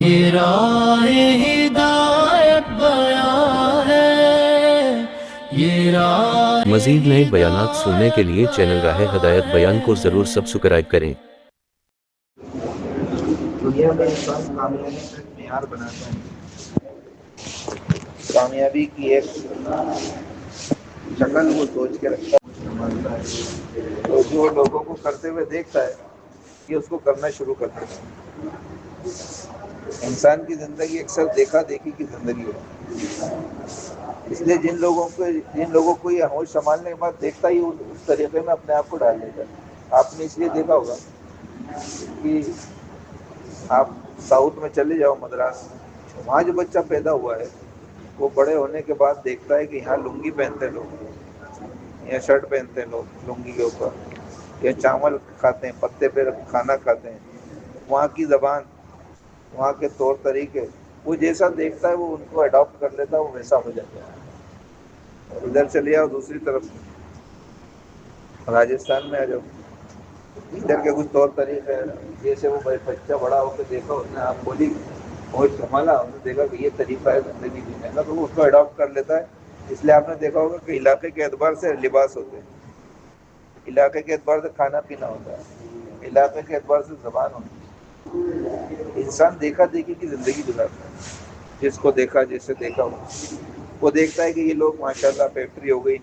یہ راہ ہدایت بیان ہے، یہ راہ مزید نئے بیانات سننے کے لیے چینل راہ ہدایت بیان کو ضرور سبسکرائب کریں۔ دنیا میں انسان کامیابی کا ایک معیار بناتا ہے، کامیابی کی ایک شکل وہ سوچ کے رکھتا ہے، مانتا ہے، تو جو لوگوں کو کرتے ہوئے دیکھتا ہے یہ اس کو کرنا شروع کر دیتا ہے۔ انسان کی زندگی اکثر دیکھا دیکھی کی زندگی ہے، اس لیے جن لوگوں کو یہ ہوش سنبھالنے کے بعد دیکھتا ہی اس طریقے میں اپنے آپ کو ڈال دیتا ہے۔ آپ نے اس لیے دیکھا ہوگا کہ آپ ساؤتھ میں چلے جاؤ، مدراس، وہاں جو بچہ پیدا ہوا ہے وہ بڑے ہونے کے بعد دیکھتا ہے کہ یہاں لنگی پہنتے ہیں لوگ، یا شرٹ پہنتے ہیں لوگ لنگی کے اوپر، یا چاول کھاتے ہیں، پتے پہ کھانا کھاتے ہیں، وہاں کی زبان، وہاں کے طور طریقے، وہ جیسا دیکھتا ہے وہ ان کو اڈاپٹ کر لیتا ہے، وہ ویسا ہو جاتا ہے۔ اور ادھر چلے جاؤ دوسری طرف، راجستھان میں آ جاؤ، ادھر کے کچھ طور طریقے ہیں، جیسے وہ بچہ بڑا ہو کے دیکھا، اس نے آپ بولی اور سنبھالا، اس نے دیکھا کہ یہ طریقہ ہے زندگی جینے کا، تو وہ اس کو اڈاپٹ کر لیتا ہے۔ اس لیے آپ نے دیکھا ہوگا کہ علاقے کے اعتبار سے لباس ہوتے ہیں، علاقے کے اعتبار سے کھانا پینا ہوتا ہے، علاقے کے اعتبار سے زبان ہوتی ہے۔ انسان دیکھا دیکھی کی زندگی گزارتا ہے، جس کو دیکھا، جیسے دیکھا ہو، وہ دیکھتا ہے کہ یہ لوگ ماشاءاللہ فیکٹری ہو گئی،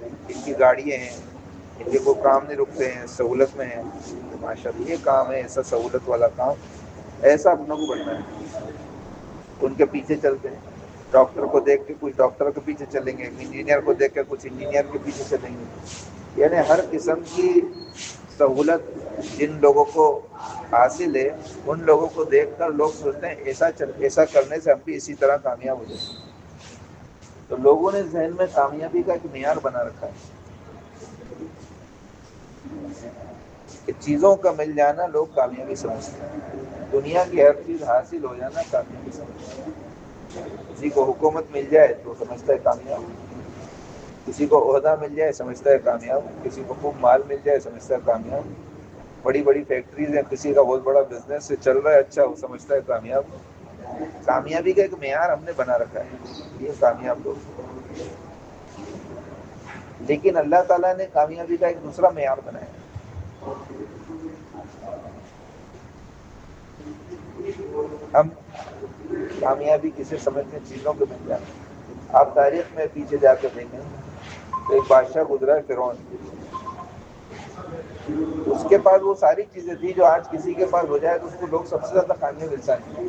ان کی گاڑیاں ہیں، ان کے کوئی کام نہیں رکتے ہیں، سہولت میں ہیں، ماشاءاللہ یہ کام ہے، ایسا سہولت والا کام، ایسا اپنا کو بننا ہے، ان کے پیچھے چلتے ہیں۔ ڈاکٹر کو دیکھ کے کچھ ڈاکٹر کے پیچھے چلیں گے، انجینئر کو دیکھ کے کچھ انجینئر کے پیچھے چلیں گے، یعنی ہر قسم کی سہولت جن لوگوں کو حاصل ہے ان لوگوں کو دیکھ کر لوگ سوچتے ہیں ایسا کرنے سے ہم بھی اسی طرح کامیاب ہو جائیں۔ تو لوگوں نے ذہن میں کامیابی کا ایک معیار بنا رکھا ہے کہ چیزوں کا مل جانا لوگ کامیابی سمجھتے ہیں، دنیا کی ہر چیز حاصل ہو جانا کامیابی سمجھتے ہیں۔ کسی کو حکومت مل جائے تو سمجھتا ہے کامیاب، کسی کو عہدہ مل جائے سمجھتا ہے کامیاب، کسی کو خوب مال مل جائے سمجھتا ہے کامیاب، بڑی بڑی فیکٹریز ہیں، کسی کا بہت بڑا بزنس سے چل رہا ہے اچھا، وہ سمجھتا ہے کامیاب۔ کامیابی کا ایک معیار ہم نے بنا رکھا ہے، یہ کامیاب لوگ۔ لیکن اللہ تعالیٰ نے کامیابی کا ایک دوسرا معیار بنایا، ہم کامیابی کسے سمجھتے ہیں؟ چیزوں کو مل جانا۔ آپ تاریخ میں پیچھے جا کے دیکھیں تو ایک بادشاہ گزرا ہے فرعون، اس کے پاس وہ ساری چیزیں تھی جو آج کسی کے پاس ہو جائے تو اس کو لوگ سب سے زیادہ کامیاب انسان ہیں۔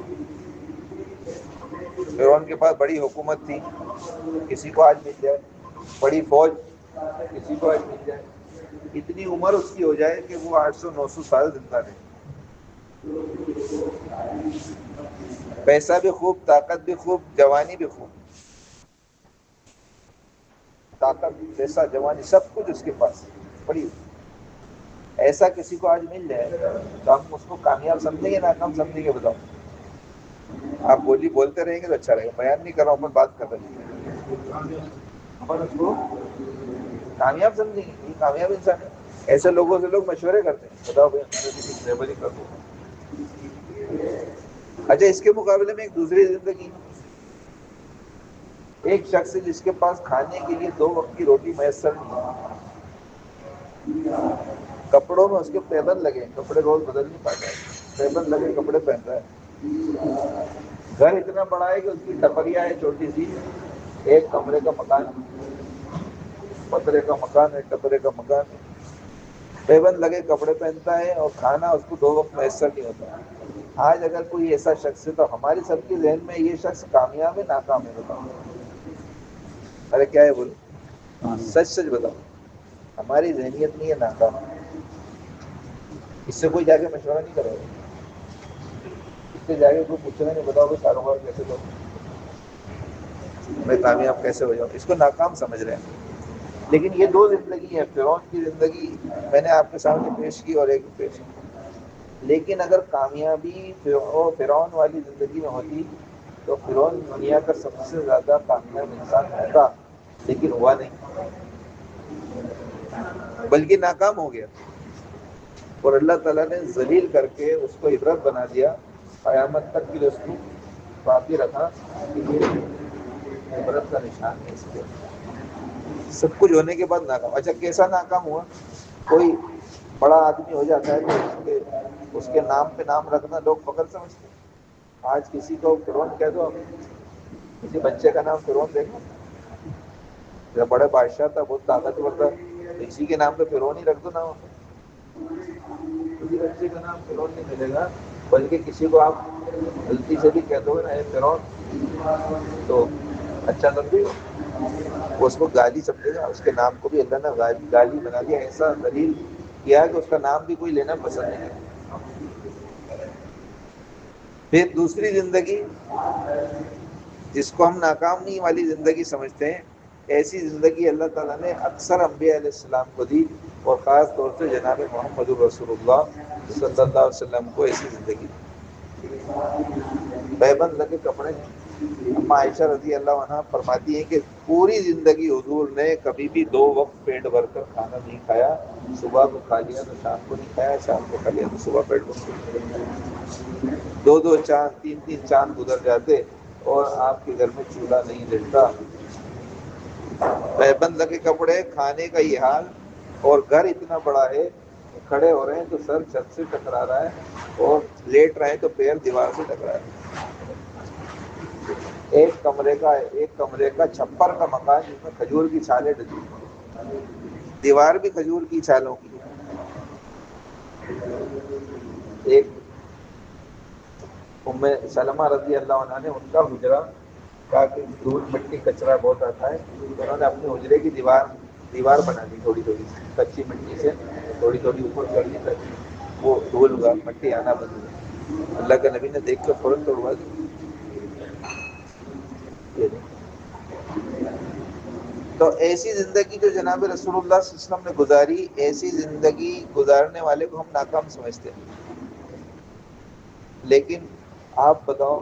فرعون کے پاس بڑی حکومت تھی، کسی کو آج مل جائے، بڑی فوج، کسی کو آج مل جائے، اتنی عمر اس کی ہو جائے کہ وہ 800 900 سال زندہ رہے، پیسہ بھی خوب، طاقت بھی خوب، جوانی بھی خوب، طاقت، پیسہ، جوانی، سب کچھ اس کے پاس بڑی، ایسا کسی کو آج مل جائے تو ہم اس کو کامیاب سمجھیں گے ناکام سمجھیں گے؟ بتاؤ۔ آپ بولتے رہیں گے تو اچھا رہے گا، بیان نہیں کر رہا ہوں، پر بات کر رہے ہیں، اس کو کامیاب سمجھیں گے، یہ کامیاب انسان ہے۔ ایسے لوگوں سے لوگ مشورے کرتے ہیں، بتاؤ بھائی ہمارے لیے کچھ لیبر ہی کر دو۔ اچھا، اس کے مقابلے میں ایک دوسری زندگی، ایک شخص جس کے پاس کھانے کے لیے 2 وقت کی روٹی میسر نہیں ہے، کپڑوں میں اس کے پیبند لگے، کپڑے روز بدل نہیں پاتا ہے، پیبند لگے کپڑے پہنتا ہے، گھر اتنا بڑا ہے کہ اس کی ٹپریا ہے چھوٹی سی، ایک کمرے کا مکان، پترے کا مکان ہے، ٹپرے کا مکان ہے، پیبند لگے کپڑے پہنتا ہے، اور کھانا اس کو 2 وقت میسر نہیں ہوتا۔ آج اگر کوئی ایسا شخص ہے تو ہماری سب کے ذہن میں یہ شخص کامیاب ہے ناکام ہے؟ بتاؤ، ارے کیا ہے بولو، سچ سچ بتاؤ، ہماری ذہنیت میں یہ ناکام ہے۔ اس سے کوئی جا کے مشورہ نہیں کرے گا، اس سے جا کے کوئی پوچھے گا نہیں، بتاؤ کہ کاروبار کیسے کروں، میں کامیاب کیسے ہو جاؤں، اس کو ناکام سمجھ رہے ہیں۔ لیکن یہ 2 زندگی ہے، فرعون کی زندگی میں نے آپ کے سامنے پیش کی اور ایک پیش کی، لیکن اگر کامیابی فرعون والی زندگی میں ہوتی تو فرعون دنیا کا سب سے زیادہ کامیاب انسان ہوتا، لیکن ہوا نہیں، بلکہ ناکام ہو گیا، اور اللہ تعالیٰ نے ذلیل کر کے اس کو عبرت بنا دیا قیامت تک کے لیے اس کو باقی رکھا کہ یہ عبرت کا نشان ہے اس کے سب کچھ ہونے کے بعد ناکام. اچھا کیسا ناکام ہوا؟ کوئی بڑا آدمی ہو جاتا ہے تو اس کے نام پہ نام رکھنا لوگ فخر سمجھتے ہیں. آج کسی کو فرعون کہہ دو، کسی بچے کا نام فرعون دیکھو، جو بڑے بادشاہ تھا، بہت طاقتور تھا، اسی کے نام پہ فرعون ہی رکھ دو نا. کسی بچے کا نام فرعون نہیں ملے گا، بلکہ کسی کو آپ غلطی سے بھی کہہ دو گے نا اے فرعون تو اچھا سمجھے گا، وہ اس کو گالی سمجھے گا. اس کے نام کو بھی اللہ نے گالی بنا دیا، ایسا ذلیل کیا کہ اس کا نام بھی کوئی لینا پسند نہیں کرتا. پھر دوسری زندگی جس کو ہم ناکامی والی زندگی سمجھتے ہیں، ایسی زندگی اللہ تعالیٰ نے اکثر انبیاء علیہ السلام کو دی، اور خاص طور سے جناب محمد رسول اللہ صلی اللہ علیہ وسلم کو ایسی زندگی دی. پیبند لگے کپڑے. اما عائشہ رضی اللہ عنہ فرماتی ہیں کہ پوری زندگی حضور نے کبھی بھی 2 وقت پیٹ بھر کر کھانا نہیں کھایا. صبح کو کھا لیا تو شام کو نہیں کھایا، شام کو کھا لیا تو صبح پیٹ بھر. 2 چاند 3 چاند گزر جاتے اور آپ کے گھر میں چولہا نہیں جلتا. پیبند لگے کپڑے، کھانے کا یہ حال، اور گھر اتنا بڑا ہے، کھڑے ہو رہے ہیں تو سر چھت سے ٹکرا رہا ہے، اور لیٹ رہے ہیں تو پیر دیوار سے ٹکرا رہا ہے. ایک کمرے کا چھپر کا مکان جس میں کھجور کی چھالیں ڈلی، دیوار بھی کھجور کی چھالوں کی. ایک ام سلمہ رضی اللہ عنہ نے ان کا حجرہ کہا کہ دھول مٹی کچرا بہت آتا ہے، تو انہوں نے اپنے حجرے کی دیوار بنا دی، تھوڑی تھوڑی کچی مٹی سے تھوڑی تھوڑی اوپر کر دی تاکہ وہ دھول مٹی آنا بند ہو. اللہ کے نبی نے دیکھ کر فوراً توڑوا دی. تو ایسی زندگی جو جناب رسول اللہ صلی اللہ علیہ وسلم نے گزاری، ایسی زندگی گزارنے والے کو ہم ناکام سمجھتے ہیں. لیکن آپ بتاؤ،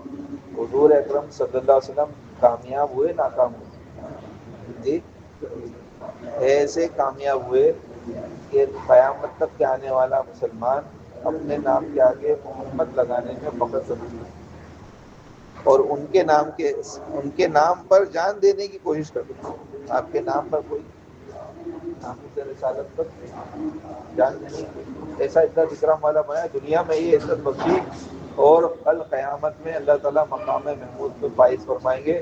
حضور اکرم صلی اللہ علیہ وسلم کامیاب ہوئے ناکام ہوئے؟ جی ایسے کامیاب ہوئے کہ قیامت تک کے آنے والا مسلمان اپنے نام کے آگے محمد لگانے میں فخر سمجھتا ہے، اور ان کے نام پر جان دینے کی کوشش کرتا ہے. آپ کے نام پر کوئی ناموس رسالت پر جان دینے کی، ایسا عزت اکرام والا بنایا، دنیا میں یہ عزت بخشی، اور کل قیامت میں اللہ تعالیٰ مقام محمود پہ فائز فرمائیں گے.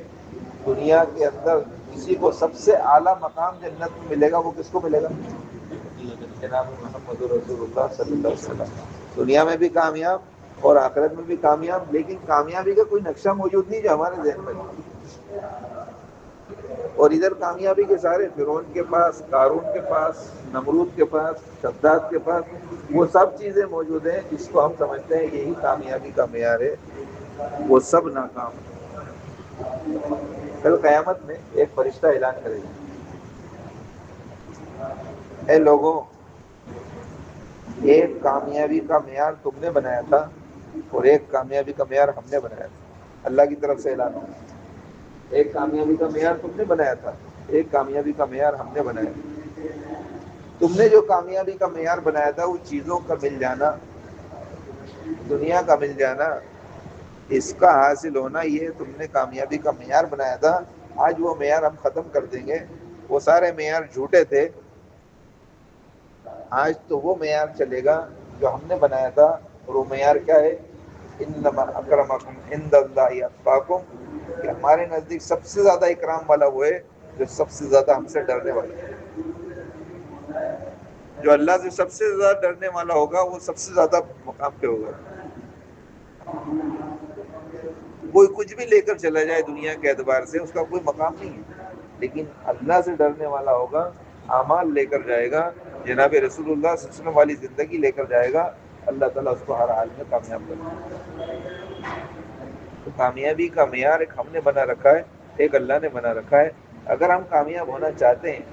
دنیا کے اندر کسی کو سب سے اعلیٰ مقام جنت میں ملے گا، وہ کس کو ملے گا؟ جناب محمد رسول اللہ صلی اللہ علیہ وسلم. دنیا میں بھی کامیاب اور آخرت میں بھی کامیاب، لیکن کامیابی کا کوئی نقشہ موجود نہیں جو ہمارے ذہن میں. اور ادھر کامیابی کے سارے فرعون کے پاس، قارون کے پاس، نمرود کے پاس، شداد کے پاس وہ سب چیزیں موجود ہیں جس کو ہم سمجھتے ہیں یہی کامیابی کا معیار ہے، وہ سب ناکام ہے. کل قیامت میں ایک فرشتہ اعلان کرے گا، اے لوگوں، ایک کامیابی کا معیار تم نے بنایا تھا اور ایک کامیابی کا معیار ہم نے بنایا تھا. اللہ کی طرف سے اعلان ہوگا، ایک کامیابی کا معیار تم نے بنایا تھا، ایک کامیابی کا معیار ہم نے بنایا تھا. تم نے جو کامیابی کا معیار بنایا تھا، وہ چیزوں کا مل جانا، دنیا کا مل جانا، اس کا حاصل ہونا، یہ تم نے کامیابی کا معیار بنایا تھا. آج وہ معیار ہم ختم کر دیں گے. وہ سارے معیار جھوٹے تھے، آج تو وہ معیار چلے گا جو ہم نے بنایا تھا. اور وہ معیار کیا ہے؟ انما اکرمکم عند اللہ اتقاکم، کہ ہمارے نزدیک سب سے زیادہ اکرام والا وہ ہے جو سب سے زیادہ ہم سے ڈرنے والا ہے. جو اللہ سے سب سے زیادہ ڈرنے والا ہوگا وہ سب سے زیادہ مقام پہ ہوگا. کوئی کچھ بھی لے کر چلا جائے دنیا کے اعتبار سے اس کا کوئی مقام نہیں ہے، لیکن اللہ سے ڈرنے والا ہوگا، اعمال لے کر جائے گا، جناب رسول اللہ صلی اللہ علیہ وسلم والی زندگی لے کر جائے گا، اللہ تعالیٰ اس کو ہر حال میں کامیاب کرے گا. تو کامیابی کا معیار ایک ہم نے بنا رکھا ہے، ایک اللہ نے بنا رکھا ہے. اگر ہم کامیاب ہونا چاہتے ہیں،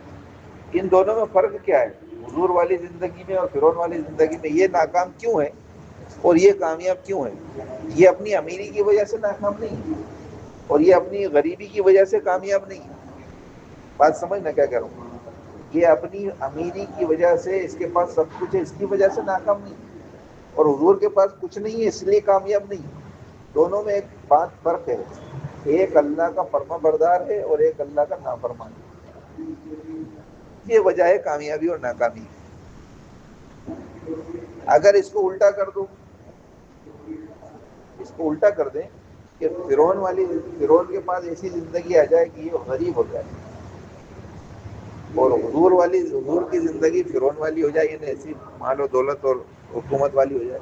ان دونوں میں فرق کیا ہے؟ حضور والی زندگی میں اور فرعون والی زندگی میں یہ ناکام کیوں ہے اور یہ کامیاب کیوں ہے؟ یہ اپنی امیری کی وجہ سے ناکام نہیں ہے، اور یہ اپنی غریبی کی وجہ سے کامیاب نہیں ہے. بات سمجھنا کیا کہہ رہا ہوں. یہ اپنی امیری کی وجہ سے، اس کے پاس سب کچھ ہے اس کی وجہ سے ناکام نہیں ہے، اور حضور کے پاس کچھ نہیں ہے اس لیے کامیاب نہیں ہے. دونوں میں ایک بات فرق ہے، ایک اللہ کا فرما بردار ہے اور ایک اللہ کا نافرمان ہے۔ یہ وجہ ہے کامیابی اور ناکامی۔ اگر اس کو الٹا کر دو، اس کو الٹا کر دیں کہ فرعون کے پاس ایسی زندگی آ جائے کہ یہ غریب ہو جائے، اور حضور کی زندگی فرعون والی ہو جائے، یعنی ایسی مال و دولت اور حکومت والی ہو جائے،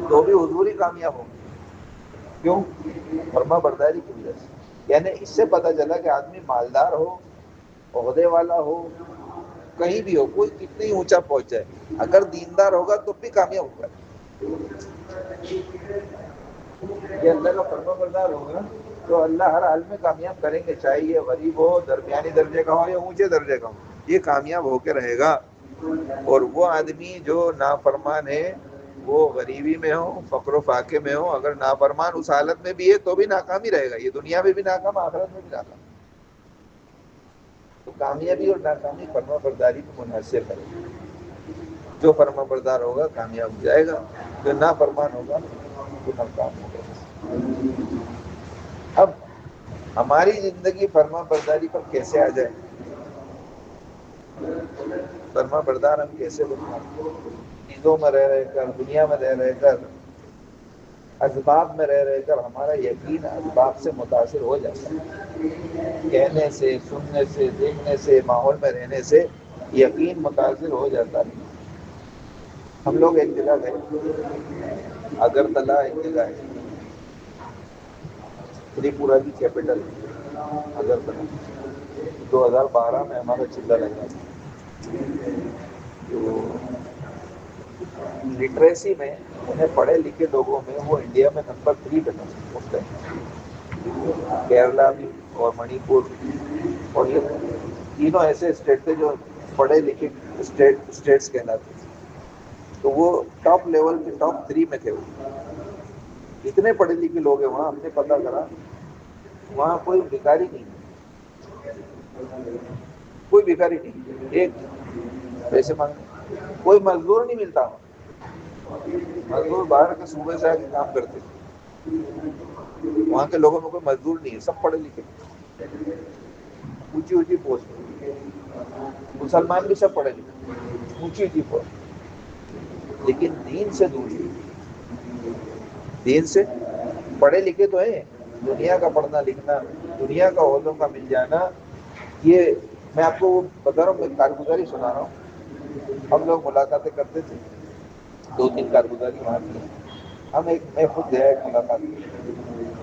تو بھی حضور ہی کامیاب ہوں۔ کیوں؟ فرما برداری کی وجہ سے۔ یعنی اس سے پتہ چلا کہ آدمی مالدار ہو، عہدے والا ہو، کہیں بھی ہو، کوئی کتنی اونچا پہنچ جائے، اگر دیندار ہوگا تو بھی کامیاب ہوگا۔ یہ اللہ کا فرما بردار ہوگا تو اللہ ہر حال میں کامیاب کریں گے، چاہے یہ غریب ہو، درمیانی درجے کا ہو یا اونچے درجے کا ہو، یہ کامیاب ہو کے رہے گا۔ اور وہ آدمی جو نافرمان ہے وہ غریبی میں ہو، فقر و فاقے میں ہو، اگر نافرمان اس حالت میں بھی ہے تو بھی ناکامی رہے گا، یہ دنیا میں بھی ناکام، آخرت میں بھی ناکام۔ تو کامیابی اور ناکامی فرما برداری کو منحصر ہے۔ جو فرما بردار ہوگا کامیاب ہو جائے گا، جو نافرمان ہوگا وہ ناکام ہوگا۔ اب ہماری زندگی فرما برداری پر کیسے آ جائے، فرما بردار ہم کیسے بنیں؟ چیزوں میں رہ کر، دنیا میں رہ کر، اسباب میں رہ کر ہمارا یقین اسباب سے متاثر ہو جاتا ہے۔ کہنے سے، سننے سے، دیکھنے سے، ماحول میں رہنے سے یقین متاثر ہو جاتا ہے۔ ہم لوگ ایک جگہ گئے، اگرتلہ ایک جگہ ہے، تریپورہ کی کیپٹل اگرتلہ، 2012 میں ہمارا چلہ لگا تھا۔ تو لٹریسی میں انہیں پڑھے لکھے لوگوں میں وہ انڈیا میں نمبر 3 پہ تھا اس ٹائم۔ کیرلا بھی اور منی پور اور یہ تینوں ایسے اسٹیٹ تھے جو پڑھے لکھے اسٹیٹس کہلاتے تھے، تو وہ ٹاپ لیول کے ٹاپ 3 میں تھے۔ وہ اتنے پڑھے لکھے لوگ ہیں وہاں، ہم نے پتہ کرا وہاں کوئی بھکاری نہیں، کوئی بھکاری نہیں، ایک پیسے مانگنے، کوئی مزدور نہیں ملتا وہاں۔ مزدور باہر کے صوبے سے آ کے کام کرتے، وہاں کے لوگوں میں کوئی مزدور نہیں ہے، سب پڑھے لکھے، اونچی اونچی پوسٹ، مسلمان بھی سب پڑھے لکھے، اونچی اونچی پوسٹ، لیکن دین سے دور، دین سے پڑھے لکھے تو ہیں، دنیا کا پڑھنا لکھنا، دنیا کا عہدوں کا مل جانا، یہ میں آپ کو بتا رہا ہوں، میں کارگزاری سنا رہا ہوں۔ ہم لوگ ملاقاتیں کرتے تھے، 2-3 کارگزاری وہاں کی، میں خود گیا ایک ملاقات کی،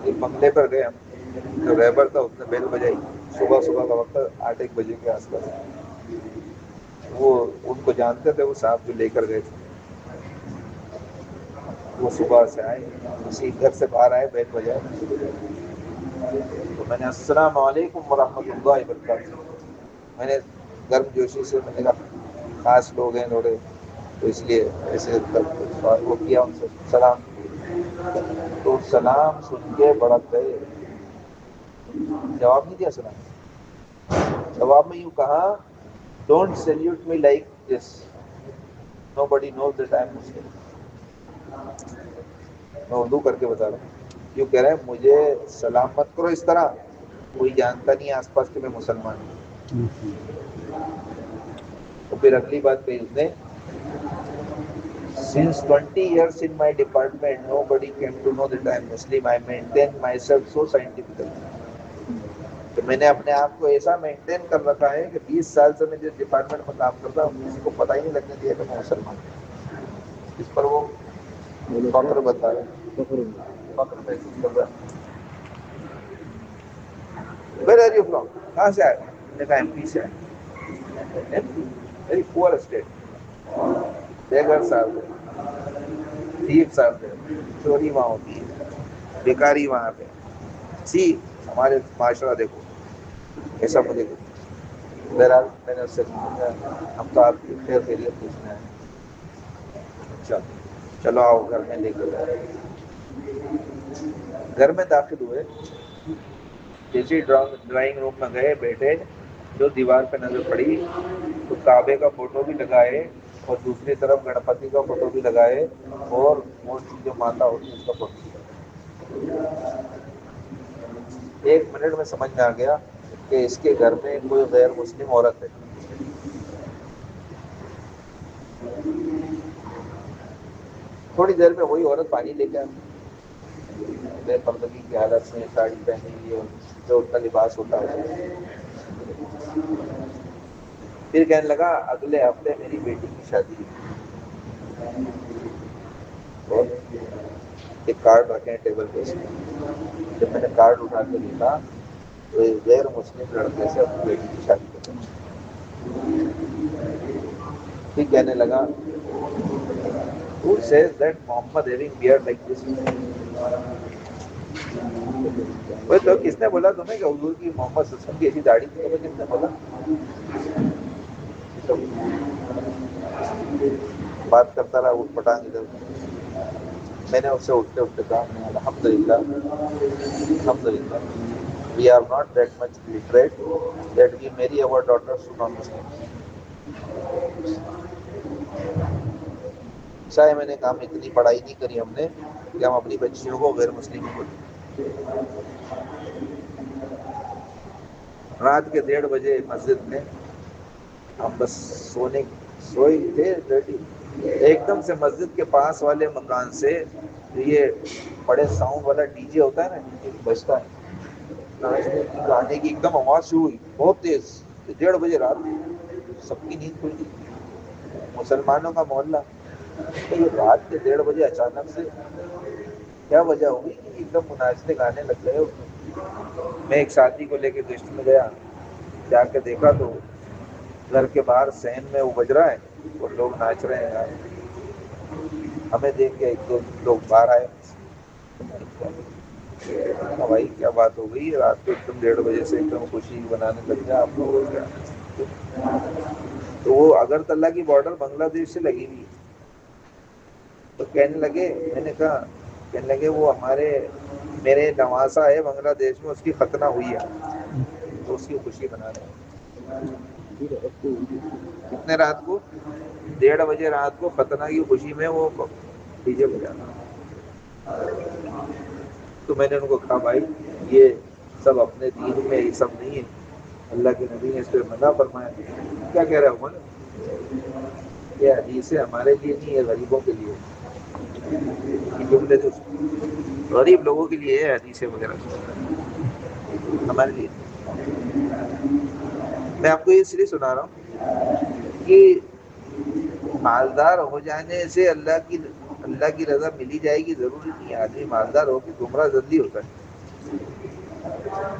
ایک بنگلے پر گئے ہم، جو رہبر تھا اس نے بیل بجائی، صبح کا وقت 8-1 بجے کے آس پاس، وہ ان کو جانتے تھے، وہ صاحب جو لے کر گئے تھے، وہ صبح سے آئے، اسی گھر سے باہر آئے، بیل بجائے، تو میں نے السلام علیکم ورحمۃ اللہ وبرکاتہ، میں نے گرم جوشی سے، میں نے کہا خاص لوگ ہیں تھوڑے تو اس لیے ایسے وہ کیا، ان سے سلام، تو سلام سن کے بڑک گئے، جواب نہیں دیا سلام، جواب میں یوں کہا don't salute me like this, nobody knows that I am Muslim. میں اردو کر کے بتا رہا ہوں، یوں کہہ رہے ہیں مجھے سلام مت کرو اس طرح، کوئی جانتا نہیں آس پاس کہ میں مسلمان ہوں۔ تو پھر اگلی بات کہی اس نے، Since 20 years in my department, nobody came to know that I am Muslim. I maintain myself so scientifically. تو میں نے اپنے آپ کو ایسا مینٹین کر رکھا ہے کہ 20 سال سے میں جس ڈپارٹمنٹ میں کام کرتا ہوں کسی کو پتہ ہی نہیں لگنے دیا کہ میں مسلمان ہوں۔ اس پر وہ فخر بتا رہے، فخر محسوس کر رہا ہے۔ Where are you from? کہاں سے آئے؟ میں نے کہا ایم پی سے آئے۔ ویری پور اسٹیٹ، بےگھر صاحب ہے، ٹھیک صاحب ہے، چوری وہاں ہوتی ہے، بیکاری وہاں پہ، ہمارے معاشرہ دیکھو ایسا مجھے۔ بہرحال میں نے اس سے پوچھا، ہم تو آپ کی خیر خیریت پوچھنا ہے، چلو آؤ گھر میں لے کر جائے۔ گھر میں داخل ہوئے، جیسے ڈرائنگ روم میں گئے، بیٹھے، جو دیوار پہ نظر پڑی تو کعبے کا فوٹو بھی لگائے اور دوسری طرف گنپتی کا فوٹو بھی لگائے اور موٹی جو ماتا ہوتی ہے اس کا فوٹو بھی لگائے۔ ایک منٹ میں سمجھ میں آ گیا کہ اس کے گھر میں کوئی غیر مسلم عورت ہے. تھوڑی دیر میں وہی عورت پانی لے کے آئی بے پردگی کی حالت میں، ساڑی پہنی ہوئی اور جو ان کا لباس ہوتا ہے. پھر کہنے لگا اگلے ہفتے میری بیٹی کی شادی ہے. اور ایک کارڈ رکھے ہیں ٹیبل پہ. جب میں نے کارڈ اٹھا کے دیکھا تو ایک غیر مسلم لڑکے سے اپنی بیٹی کی شادی کر رہا. پھر کہنے لگا who says that Muhammad having beard like this? وہ تو کس نے بولا تمہیں کہ حضور کی محمد صلی اللہ علیہ وسلم کی ایسی داڑھی تھی؟ تمہیں کس نے بولا؟ بات کرتا رہا اٹھ پٹانگ ادھر. میں نے اس سے اٹھتے اٹھتے کہا الحمدللہ الحمدللہ we are not that much literate that we marry our daughters to non-Muslims. شاید میں نے کہا اتنی پڑھائی نہیں کری ہم نے کہ ہم اپنی بچیوں کو غیر مسلم کو دیں. رات کے 1:30 بجے مسجد میں ہم بس سوئے تھے ریڈی. ایک دم سے مسجد کے پاس والے مکان سے یہ بڑے ساؤنڈ والا ڈی جے ہوتا ہے نا، ڈی جے بجتا ہے، ناچنے کی گانے کی ایک دم آواز شروع ہوئی بہت تیز. 1:30 بجے رات میں سب کی نیند کھل گئی، مسلمانوں کا محلہ. تو یہ رات کے 1:30 بجے اچانک سے کیا وجہ ہوگی کہ ایک دم ناچنے گانے لگ گئے. میں ایک شادی کو لے کے گشت میں گیا، جا کے دیکھا تو گھر کے باہر سین میں وہ بج رہا ہے اور لوگ ناچ رہے ہیں. ہمیں دیکھ کے ایک دو لوگ باہر آئے. بھائی کیا بات ہو گئی رات کو ایک دم 1:30 بجے سے ایک دم خوشی منانے لگ گیا آپ لوگ؟ تو وہ اگرتلہ کی بارڈر بنگلہ دیش سے لگی ہوئی. تو کہنے لگے، میں نے کہا، کہنے لگے وہ میرے نواسا ہے بنگلہ دیش میں، اس کی ختنہ ہوئی ہے تو اس کی خوشی منا رہے ہیں. کتنے رات کو 1:30 بجے رات کو ختنہ کی خوشی میں وہ ڈی جے بجانا. تو میں نے ان کو کہا بھائی یہ سب اپنے دین میں یہ سب نہیں ہے، اللہ کے نبی نے اس پہ منع فرمایا. کیا کہہ رہے ہو عمر؟ یہ حدیث ہمارے لیے نہیں ہے، غریبوں کے لیے. غریب لوگوں کے لیے ہے حدیث وغیرہ، ہمارے لیے. میں آپ کو یہ اس لیے سنا رہا ہوں کہ مالدار ہو جانے سے اللہ کی رضا ملی جائے گی ضروری نہیں ہے. آدمی مالدار ہو کے گمراہ جلدی ہوتا ہے.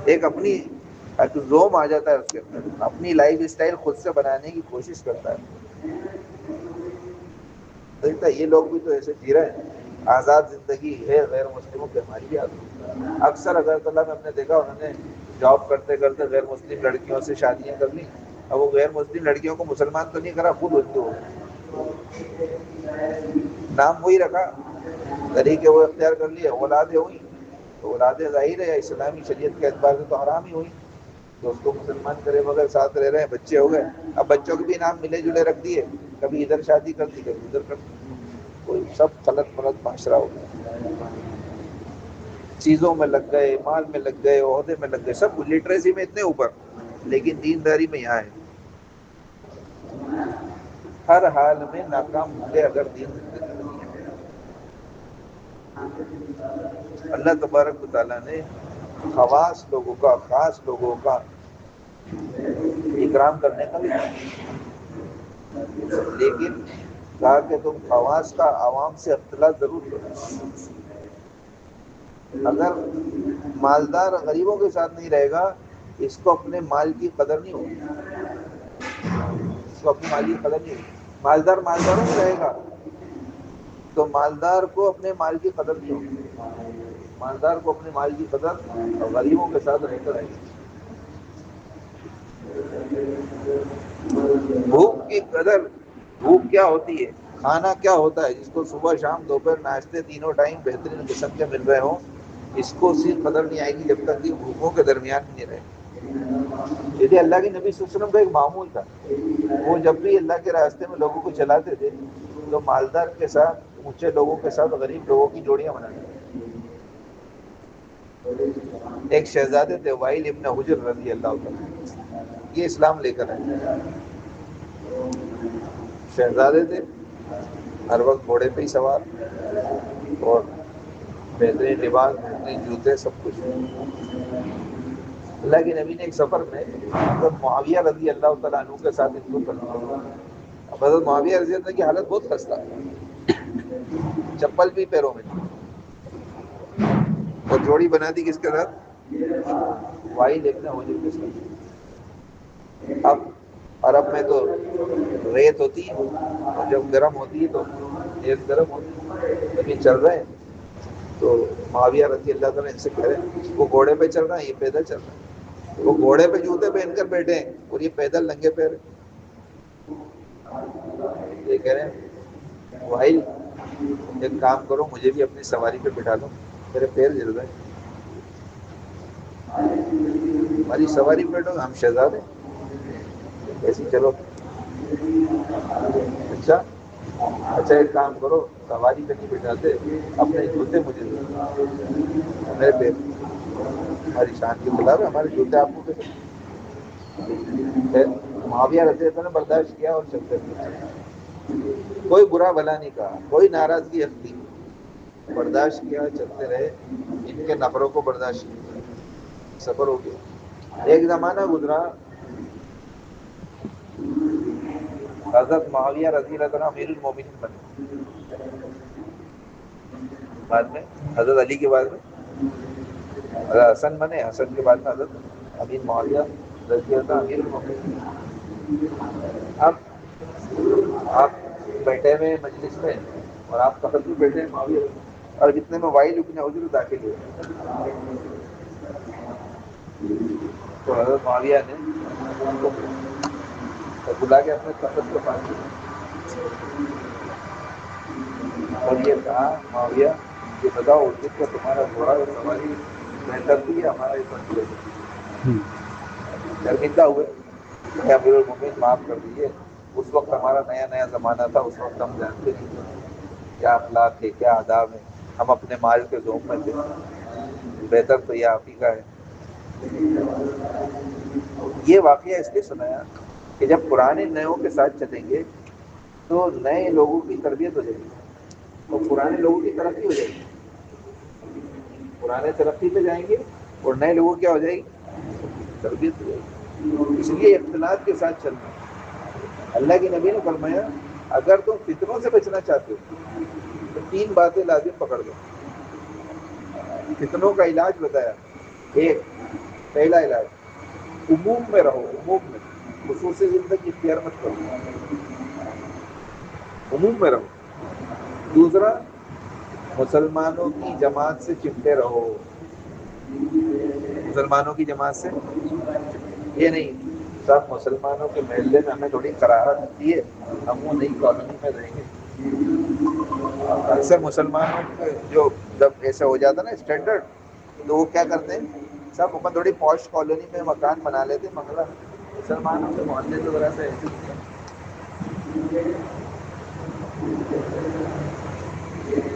ایک اپنی زوم آ جاتا ہے اس کے اندر، اپنی لائف اسٹائل خود سے بنانے کی کوشش کرتا ہے. دیکھتا یہ لوگ بھی تو ایسے جی رہے ہیں، آزاد زندگی ہے غیر مسلموں کی. ہماری بھی آزاد. اکثر اگرتلہ میں ہم نے دیکھا انہوں نے جاب کرتے کرتے غیر مسلم لڑکیوں سے شادیاں کر لی. اب وہ غیر مسلم لڑکیوں کو مسلمان تو نہیں کرا، خود ہندو ہو نام وہی رکھا، طریقے وہ اختیار کر لیے، اولادیں ہوئی تو اولادیں ظاہر ہے اسلامی شریعت کے اعتبار سے تو حرام ہی ہوئی. تو اس کو مسلمان کرے بغیر ساتھ رہ رہے ہیں، بچے ہو گئے. اب بچوں کے بھی نام ملے جلے رکھ دیے، کبھی ادھر شادی کر دی کبھی ادھر کر دی. کوئی سب غلط پلط معاشرہ ہو گیا. چیزوں میں لگ گئے، مال میں لگ گئے، عہدے میں لگ گئے، سب لٹریسی میں اتنے اوپر، لیکن دینداری میں یہاں ہے. ہر حال میں ناکام ہوں گے اگر دین زندگی نہیں ہے. اللہ تبارک و تعالیٰ نے خواص لوگوں کا، خاص لوگوں کا اکرام کرنے کا بھی کہا، لیکن کہا کہ تم خواص کا عوام سے اختلاط ضرور کرو. اگر مالدار غریبوں کے ساتھ نہیں رہے گا، اس کو اپنے مال کی قدر نہیں ہوگی. اس کو اپنی مال کی قدر نہیں ہوگی. مالدار مالداروں میں رہے گا تو مالدار کو اپنے مال کی قدر نہیں ہوگی. مالدار کو اپنے مال کی قدر اور غریبوں کے ساتھ رہ کر آئے گی. بھوک کی قدر، بھوک کیا ہوتی ہے، کھانا کیا ہوتا ہے، جس کو صبح شام دوپہر ناشتے تینوں ٹائم بہترین قسم کے مل رہے ہوں، اس کو اس کی قدر نہیں آئے گی جب تک کہ بھوکوں کے درمیان نہیں رہے. یہ اللہ کے نبی صلی اللہ علیہ وسلم کا ایک معمول تھا. وہ جب بھی اللہ کے راستے میں لوگوں کو چلاتے تھے تو مالدار کے ساتھ، اونچے لوگوں کے ساتھ غریب لوگوں کی جوڑیاں بناتے تھے. ایک شہزادے تھے وائل ابن حجر رضی اللہ تعالیٰ، یہ اسلام لے کر آئے، شہزادے تھے، ہر وقت گھوڑے پہ ہی سوار، اور بہترین لباس، بہترین جوتے، سب کچھ۔ اللہ کے نبی نے ایک سفر میں حضرت معاویہ رضی اللہ تعالیٰ عنہ کے ساتھ ان کو کر دیا۔ اب حضرت معاویہ رضی اللہ عنہ کی حالت بہت خستہ، چپل بھی پیروں میں تھی، اور جوڑی بنا دی کس کے ساتھ؟ وائل ابن حجر کے ساتھ۔ اب عرب میں تو ریت ہوتی ہے، اور جب گرم ہوتی ہے تو ریت گرم ہوتی ہے، لیکن چل رہے ہیں تو معاویہ رضی اللہ تعالیٰ ان سے کہہ رہے ہیں وہ گھوڑے پہ چل رہا ہے، یہ پیدل چل رہا ہے، وہ گھوڑے پہ جوتے پہن کر بیٹھے ہیں اور یہ پیدل ننگے پیر ہیں۔ یہ کہہ رہے ہیں وائل ایک کام کرو، مجھے بھی اپنی سواری پہ بٹھا لو، میرے پیر جل رہے ہیں، ہماری سواری پہ بیٹھو، ہم شہزادے ایسی چلو۔ اچھا ایک کام کرو، سواری پہ نہیں بٹھاتے، اپنے جوتے مجھے دو، میرے پیر، ہماری شان کے خلاف ہے، ہمارے جوتے آپ کو دے۔ معاویہ رضی اللہ نے برداشت کیا اور چلتے رہے، کوئی برا بھلا نہیں کہا، کوئی ناراضگی اختی، برداشت کیا، چلتے رہے، ان کے نفروں کو برداشت کیا، سفر ہو گیا۔ ایک زمانہ گزرا، حضرت معاویہ رضی اللہ عنہ امیر المومنین بنے، بعد میں حضرت علی کے بعد میں حضرت حسن بنے، حسن کے بعد میں حضرت امیر معاویہ رضی اللہ عنہ امیر المومنین۔ اب آپ بیٹھے ہوئے مجلس میں اور آپ تخت میں بیٹھے ہیں معاویہ، اور جتنے میں وائل ابن حجر داخل ہوئے تو حضرت معاویہ نے ان کو بلا کے اپنے تخت کے پاس اور یہ کہا معاویہ یہ بتاؤ اس کا تمہارا گھوڑا اور سواری بہتر تھی یا ہمارا یہ بہتر؟ شرمندہ ہوئے کہ امیر المومنین معاف کر دیجیے، اس وقت ہمارا نیا نیا زمانہ تھا، اس وقت ہم جانتے نہیں تھے کیا اخلاق ہے، کیا آداب ہے، ہم اپنے مال کے ذوق میں تھے، بہتر تو یہ آپ ہی کا ہے۔ یہ واقعہ اس لیے سنایا کہ جب پرانے نیوں کے ساتھ چلیں گے تو نئے لوگوں کی تربیت ہو جائے گی اور پرانے لوگوں کی ترقی ہو جائے گی، پرانے ترقی پہ جائیں گے اور نئے لوگوں کیا ہو جائے گی؟ تربیت ہو جائے گی۔ اس لیے اختلاط کے ساتھ چلنا۔ اللہ کے نبی نے فرمایا اگر تم فتنوں سے بچنا چاہتے ہو تو 3 باتیں لازم پکڑ دو۔ فتنوں کا علاج بتایا، ایک پہلا علاج عموم میں رہو، عموم میں، خصوصی زندگی اختیار مت کرو، عموم میں رہو۔ دوسرا مسلمانوں کی جماعت سے چمٹے رہو، مسلمانوں کی جماعت سے یہ نہیں سب مسلمانوں کے محلے میں ہمیں تھوڑی قرارت ملتی ہے، ہم وہ نئی کالونی میں رہیں گے۔ اکثر مسلمانوں کے جو جب ایسا ہو جاتا نا اسٹینڈرڈ، تو وہ کیا کرتے ہیں سب اوپر تھوڑی پوش کالونی میں مکان بنا لیتے، مگر مسلمانوں کے محلے تو ذرا سا ایسے ہی ہے۔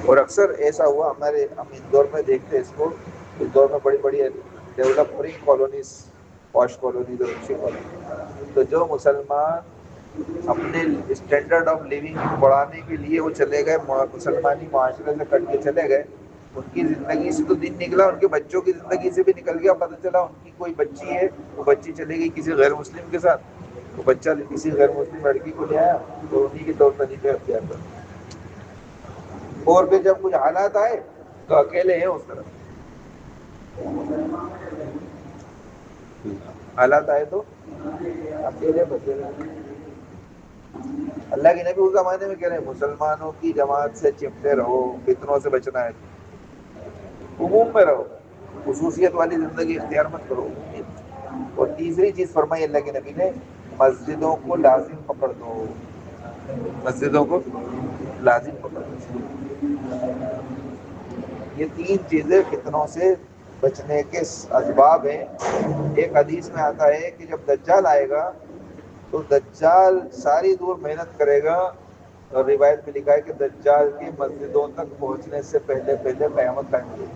اور اکثر ایسا ہوا ہمارے، ہم اندور میں دیکھتے ہیں اس کو، اندور میں بڑی بڑی ڈیولپنگ کالونیز، پوش کالونیز اور اچھی کالونی، تو جو مسلمان اپنے اسٹینڈرڈ آف لیونگ کو بڑھانے کے لیے وہ چلے گئے، مسلمانی معاشرے سے کٹ کے چلے گئے، ان کی زندگی سے تو دن نکلا، ان کے بچوں کی زندگی سے بھی نکل گیا، پتہ چلا ان کی کوئی بچی ہے، وہ بچی چلے گئی کسی غیر مسلم کے ساتھ، وہ بچہ کسی غیر مسلم لڑکی کو لے آیا تو انہیں کے طور طریقے اختیار کر، اور پھر جب کچھ حالات آئے تو اکیلے ہیں اس طرف، حالات آئے تو اکیلے بچے رہے۔ اللہ کے نبی اس زمانے میں کہہ رہے ہیں مسلمانوں کی جماعت سے چمٹے رہو، فتنوں سے بچنا ہے، عموم میں رہو، خصوصیت والی زندگی اختیار مت کرو۔ اور تیسری چیز فرمائی اللہ کے نبی نے، مسجدوں کو لازم پکڑ دو، مسجدوں کو لازم پکڑ دو۔ یہ 3 چیزیں فتنوں سے بچنے کے اسباب ہیں۔ ایک حدیث میں آتا ہے کہ جب دجال آئے گا تو دجال ساری دور محنت کرے گا، اور روایت میں لکھا ہے کہ دجال کی مسجدوں تک پہنچنے سے پہلے پہلے قیامت قائم ہوگی۔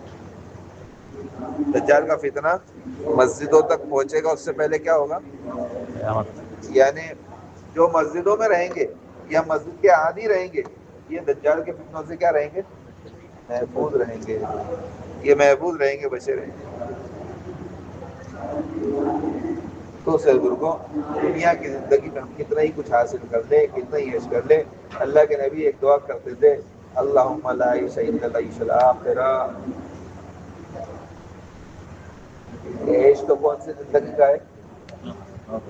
دجال کا فتنہ مسجدوں تک پہنچے گا، اس سے پہلے کیا ہوگا؟ یعنی جو مسجدوں میں رہیں گے یا مسجد کے عادی رہیں گے، یہ دجال کے فتنوں سے کیا رہیں گے؟ محفوظ رہیں گے، یہ محفوظ رہیں گے، بچے رہیں گے۔ تو سے بزرگوں، دنیا کی زندگی میں ہم کتنا ہی کچھ حاصل کر لیں، کتنا ہی عیش کر لیں، اللہ کے نبی ایک دعا کرتے تھے، اللہم لا عیش الا العیش الآخرہ۔ عیش تو کون سی زندگی کا ہے؟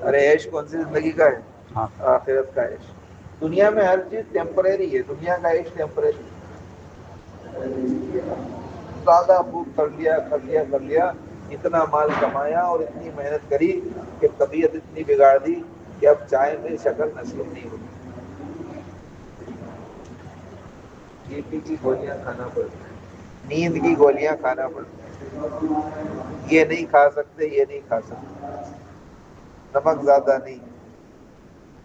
ارے عیش کون سی زندگی کا ہے؟ آخرت کا عیش۔ دنیا میں ہر چیز ٹیمپریری ہے، دنیا کا عیش ٹیمپریری ہے۔ زیادہ بھوک کر لیا، اتنا مال کمایا اور اتنی محنت کری کہ طبیعت اتنی بگاڑ دی کہ اب چائے میں شکر نصیب نہیں ہوتی، بی پی کی گولیاں کھانا پڑتی، نیند کی گولیاں کھانا پڑتی، یہ نہیں کھا سکتے، یہ نہیں کھا سکتے، نمک زیادہ نہیں،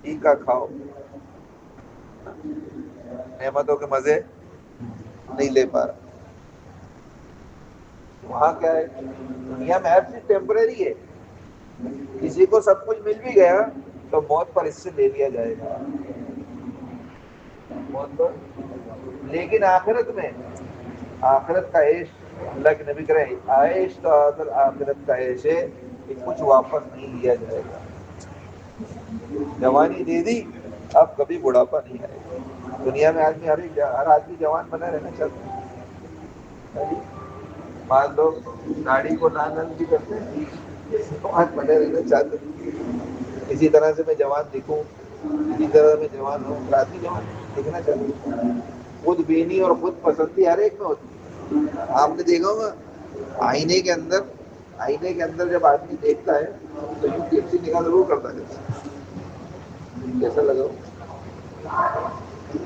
ٹھیکا کھاؤ، نعمتوں کے مزے نہیں لے پا رہا۔ وہاں کیا ہے؟ دنیا میں ہر چیز ٹیمپریری ہے، کسی کو سب کچھ مل بھی گیا تو موت پر اس سے لے لیا جائے گا، موت پر۔ لیکن آخرت میں، آخرت کا عیش، اللہ کے نبی کرے عیش تو آخرت کا عیش ہے کہ کچھ واپس نہیں لیا جائے گا۔ جوانی دے دی، اب کبھی بڑھاپا نہیں آئے گا۔ دنیا میں آدمی ہر آدمی جوان بنا رہنا چاہتا ہے، مان لو گاڑی کو نان بھی کرتے ہیں، جوان بنے رہنا چاہتے ہیں، اسی طرح سے میں جوان دکھوں، اسی طرح میں جوان ہوں، آدمی جوان دکھنا چاہتے ہیں۔ خود بینی اور خود پسندی ہر ایک میں ہوتی ہے۔ آپ نے دیکھا ہوگا آئینے کے اندر جب آدمی دیکھتا ہے تو یوں ٹیپسی نکال ضرور کرتا ہے، کیسا لگا؟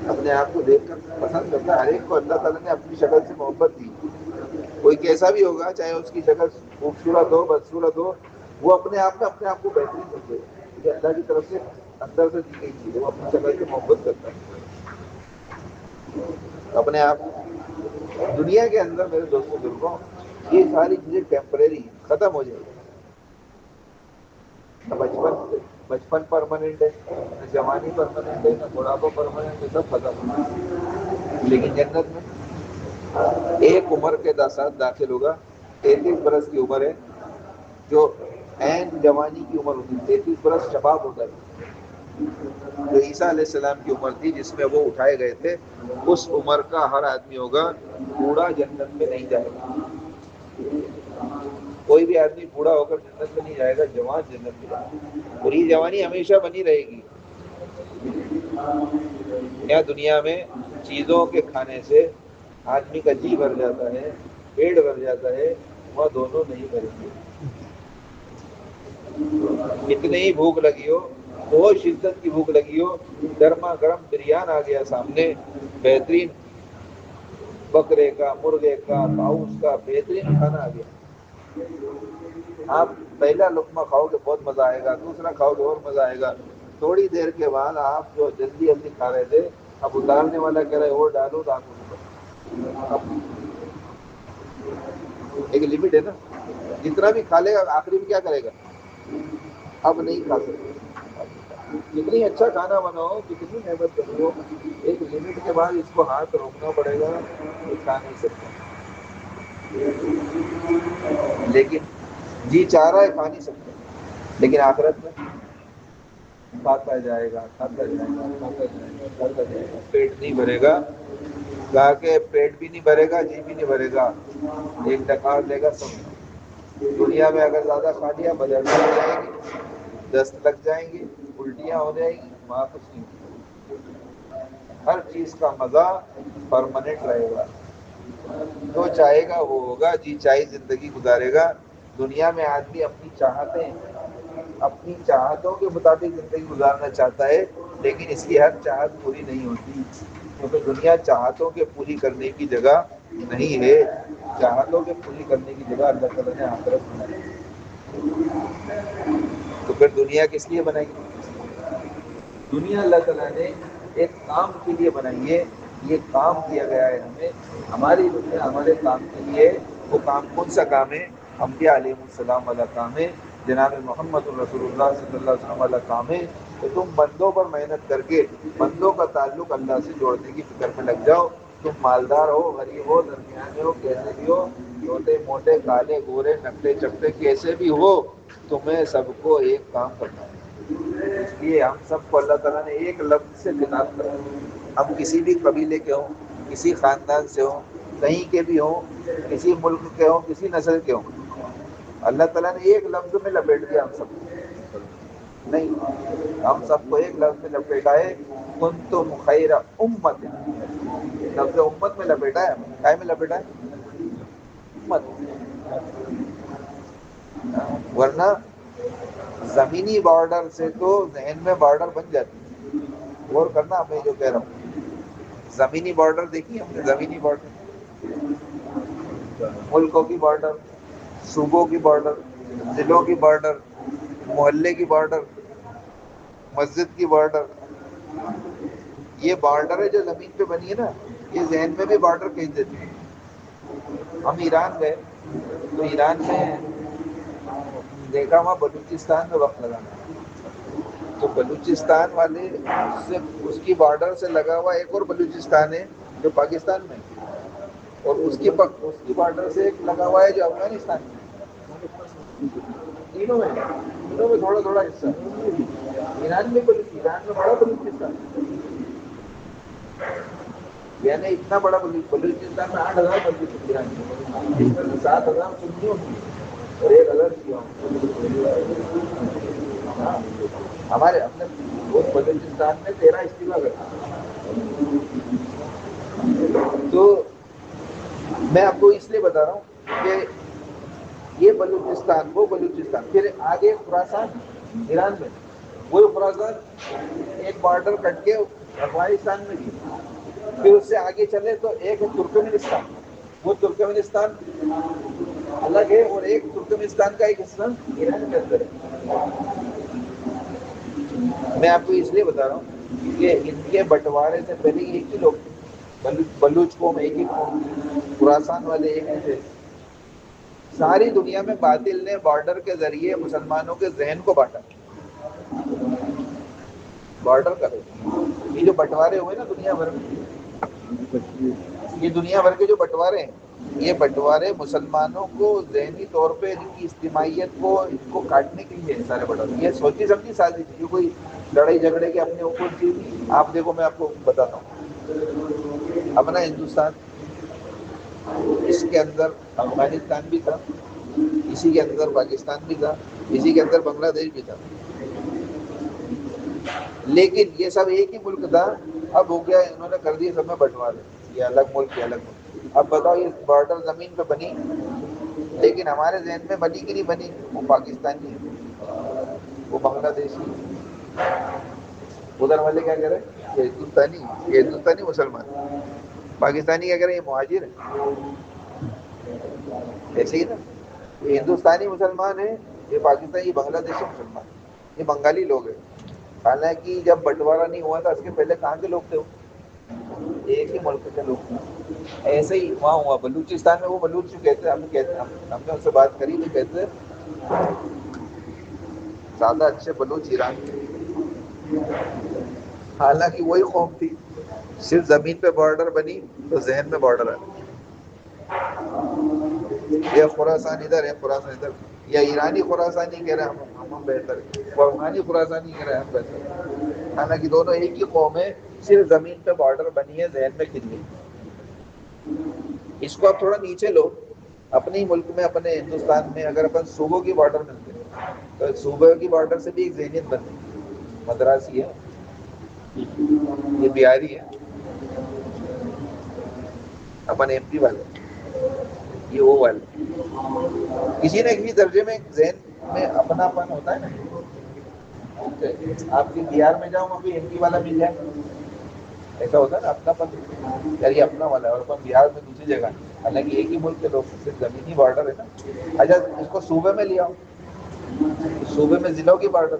اپنے آپ کو دیکھ کر پسند کرتا ہے۔ ہر ایک کو اللہ تعالیٰ نے اپنی شکل سے محبت دی، کوئی کیسا بھی ہوگا، چاہے اس کی شکل خوبصورت ہو بدصورت ہو، وہ اپنے آپ کو بہترین سمجھے گا۔ یہ اللہ کی طرف سے اندر سے دی گئی چیز ہے، وہ اپنی شکل سے محبت کرتا ہے اپنے آپ۔ دنیا کے اندر میرے دوستوں بزرگوں، یہ ساری چیزیں ٹیمپریری ہیں، ختم ہو جائے گی۔ بچپن پرماننٹ ہے، نہ جوانی پرماننٹ ہے، نہ بڑھاپا پرماننٹ ہے، سب ختم ہو جائے۔ لیکن جنت میں ایک عمر کے ساتھ داخل ہوگا، 33 برس کی عمر ہے، جو عین جوانی کی عمر ہوتی ہے، 33 برس شباب ہوتا ہے، جو عیسیٰ علیہ السلام کی عمر تھی جس میں وہ اٹھائے گئے تھے، اس عمر کا ہر آدمی ہوگا، بوڑھا جنت میں نہیں جائے گا۔ کوئی بھی آدمی بوڑھا ہو کر جنت میں نہیں جائے گا، جوان جنت میں جائے گا، اور یہ جوانی ہمیشہ بنی رہے گی۔ یہاں دنیا میں چیزوں کے کھانے سے آدمی کا جی بھر جاتا ہے، پیٹ بھر جاتا ہے، وہ دونوں نہیں بھریں گے۔ اتنی ہی بھوک لگی ہو، بہت شدت کی بھوک لگی ہو، گرما گرم بریان آ گیا سامنے، بہترین بکرے کا، مرغے کا، تاؤس کا بہترین کھانا آ گیا، آپ پہلا لقمہ کھاؤ گے بہت مزہ آئے گا، دوسرا کھاؤ گے اور مزہ آئے گا، تھوڑی دیر کے بعد آپ جو جلدی جلدی کھا رہے تھے، اب اتارنے والا کہہ رہے اور ڈالو اب ایک لمٹ ہے نا، جتنا بھی کھا لے گا آخری میں کیا کرے گا؟ اب نہیں کھا سکتے۔ جتنی اچھا کھانا بناؤ، جتنی محنت کرو، ایک لمٹ کے بعد اس کو ہاتھ روکنا پڑے گا، یہ کھا نہیں سکتا۔ لیکن جی چاہ رہا ہے، کھا نہیں سکتا۔ لیکن آخرت میں کھاتا جائے گا، کھاتا جائے گا، کھاتا جائے گا، کھاتا جائے گا، پیٹ نہیں بھرے گا، کہا کہ پیٹ بھی نہیں بھرے گا، جی بھی نہیں بھرے گا، ایک ڈکار لے گا سب۔ دنیا میں اگر زیادہ کھا لیا بدہضمی ہو جائے گی، دست لگ جائیں گی، الٹیاں ہو جائیں گی، وہاں کچھ نہیں ہوگا۔ ہر چیز کا مزہ پرماننٹ رہے گا، جو چاہے گا وہ ہوگا، جی چاہے زندگی گزارے گا۔ دنیا میں آدمی اپنی چاہتوں کے مطابق زندگی گزارنا چاہتا ہے، لیکن اس کی ہر چاہت پوری نہیں ہوتی، کیونکہ دنیا چاہتوں کے پوری کرنے کی جگہ نہیں ہے، چاہتوں کے پوری کرنے کی جگہ اللہ تعالیٰ نے آخرت بنائی ہے۔ تو پھر دنیا کس لیے بنائی؟ دنیا اللہ تعالیٰ نے ایک کام کے لیے بنائی ہے، یہ کام دیا گیا ہے ہمیں، ہماری دنیا ہمارے کام کے لیے وہ کام کون سا کام ہے؟ انبیاء علیہ السلام والا کام ہے، جناب محمد رسول اللہ صلی اللہ علیہ وسلم والا کام ہے کہ تم بندوں پر محنت کر کے بندوں کا تعلق اللہ سے جوڑنے کی فکر میں لگ جاؤ. تم مالدار ہو، غریب ہو، درمیانے ہو، کیسے بھی ہو، چھوٹے موٹے، کالے گورے، نکلے چپٹے، کیسے بھی ہو، تمہیں سب کو ایک کام کرنا ہے. اس لیے ہم سب کو اللہ تعالیٰ نے ایک لفظ سے خطاب کرا. ہم کسی بھی قبیلے کے ہوں، کسی خاندان سے ہوں، کہیں کے بھی ہوں، کسی ملک کے ہوں، کسی نسل کے ہوں، اللہ تعالیٰ نے ایک لفظ میں لپیٹ دیا ہم سب کو. نہیں، ہم سب کو ایک لفظ میں لپیٹا ہے، کنتم خیر امت. لفظ امت میں لپیٹا ہے. کیا میں لپیٹا ہے؟ امت. ورنہ زمینی بارڈر سے تو ذہن میں بارڈر بن جاتی ہے. غور کرنا میں جو کہہ رہا ہوں، زمینی بارڈر دیکھیے ہم نے، زمینی بارڈر، ملکوں کی بارڈر، صوبوں کی بارڈر، ضلعوں کی بارڈر، محلے کی بارڈر، مسجد کی بارڈر. یہ بارڈر ہے جو زمین پہ بنی ہے نا، یہ ذہن میں بھی بارڈر کھینچ دیتی ہے. ہم ایران گئے تو ایران میں دیکھا وہاں بلوچستان میں وقت لگانا، تو بلوچستان والے سے اس کی بارڈر سے لگا ہوا ایک اور بلوچستان ہے جو پاکستان میں ہے، اور اس کی بارڈر سے ایک لگا ہوا ہے جو افغانستان میں. تینوں میں تھوڑا تھوڑا حصہ ہے. ایران میں بڑا بلوچستان، یعنی اتنا بڑا بلوچستان میں 8,000 مسجد ایران میں، جس میں 7,000 سنیوں کی اور 1,000 شیعوں. ہمارے اپنے بلوچستان میں 13 استعفا کرتا. تو میں آپ کو اس لیے بتا رہا ہوں کہ یہ بلوچستان، وہ بلوچستان، پھر آگے خراسان ایران میں، وہ خراسان ایک بارڈر کٹ کے افغانستان میں بھی. پھر اس سے آگے چلے تو ایک ہے ترکمانستان، وہ ترکمانستان الگ ہے، اور ایک ترکمانستان کا ایک حصہ ایران کے اندر ہے. میں آپ کو اس لیے بتا رہا ہوں کہ ان کے بٹوارے سے پہلے ایک ہی لوگ تھے. بلوچ قوم ایک ہی قوم تھی، خراسان والے ایک ہی تھے. ساری دنیا میں باطل نے بارڈر کے ذریعے مسلمانوں کے ذہن کو بانٹا. بارڈر کا یہ جو بٹوارے ہوئے نا دنیا بھر میں، یہ دنیا بھر کے جو بٹوارے ہیں، یہ بٹوارے مسلمانوں کو ذہنی طور پہ ان کی اجتماعیت کو، ان کو کاٹنے کے لیے سارے بٹوارے. یہ سوچی سمجھی سازش ہے، یہ کوئی لڑائی جھگڑے کے اپنے اوپر چیز نہیں. آپ دیکھو میں آپ کو بتاتا ہوں، اپنا ہندوستان، اس کے اندر افغانستان بھی تھا، اسی کے اندر پاکستان بھی تھا، اسی کے اندر بنگلہ دیش بھی تھا، لیکن یہ سب ایک ہی ملک تھا. اب ہو گیا، انہوں نے کر دیے سب میں بٹوارے، یہ الگ ملک، یہ الگ ملک. اب بتاؤ یہ بارڈر زمین پہ بنی، لیکن ہمارے ذہن میں بنی کہ نہیں بنی؟ وہ پاکستانی ہے، وہ بنگلہ دیشی ہے. ادھر والے کیا کہہ رہے ہیں؟ یہ ہندوستانی مسلمان. پاکستانی کیا کہہ رہے ہیں؟ یہ مہاجر ہے. ایسے ہی نا، یہ ہندوستانی مسلمان ہے، یہ پاکستانی، یہ بنگلہ دیشی مسلمان، یہ بنگالی لوگ ہیں. حالانکہ جب بٹوارا نہیں ہوا تھا اس کے پہلے کہاں کے لوگ تھے؟ وہ ایک ہی ملک کے لوگ تھے. ایسے ہی وہاں ہوا بلوچستان میں. وہ بلوچ کہتے ہیں، ہم نے ان سے بات کری تو کہتے ہیں زیادہ اچھے بلوچ ایران کے. حالانکہ وہی قوم تھی، صرف زمین پہ بارڈر بنی تو ذہن میں بارڈر ہے. یہ خراسان ادھر ہے، خراسان ادھر، یا ایرانی خراسانی کہہ رہے ہیں ہم بہتر ہے، وہ افغانی خراسانی کہہ رہے ہیں ہم بہتر ہے. حالانکہ دونوں ایک ہی قوم ہے، صرف زمین پہ بارڈر بنی ہے، ذہن میں کھل گئی. اس کو آپ تھوڑا نیچے لو، اپنے ہی ملک میں، اپنے ہندوستان میں اگر اپن صوبوں کی بارڈر ملتے ہیں تو صوبوں کی بارڈر سے بھی ایک ذہنیت بنتی ہے. مدراسی ہے، یہ بہاری ہے، اپن ایم پی والے، یہ وہ والے. کسی نہ کسی درجے میں ذہن میں اپنا پن ہوتا ہے نا. آپ کی بہار میں جاؤ، وہاں بھی ایم پی والا مل جائے، ایسا ہوتا ہے نا اپنا پن، یار یہ اپنا والا ہے، اور اپن بہار میں دوسری جگہ. حالانکہ ایک ہی ملک کے لوگ، صرف زمینی بارڈر ہے نا. اچھا اس کو صوبے میں لیا، صوبے میں ضلعوں کی بارڈر.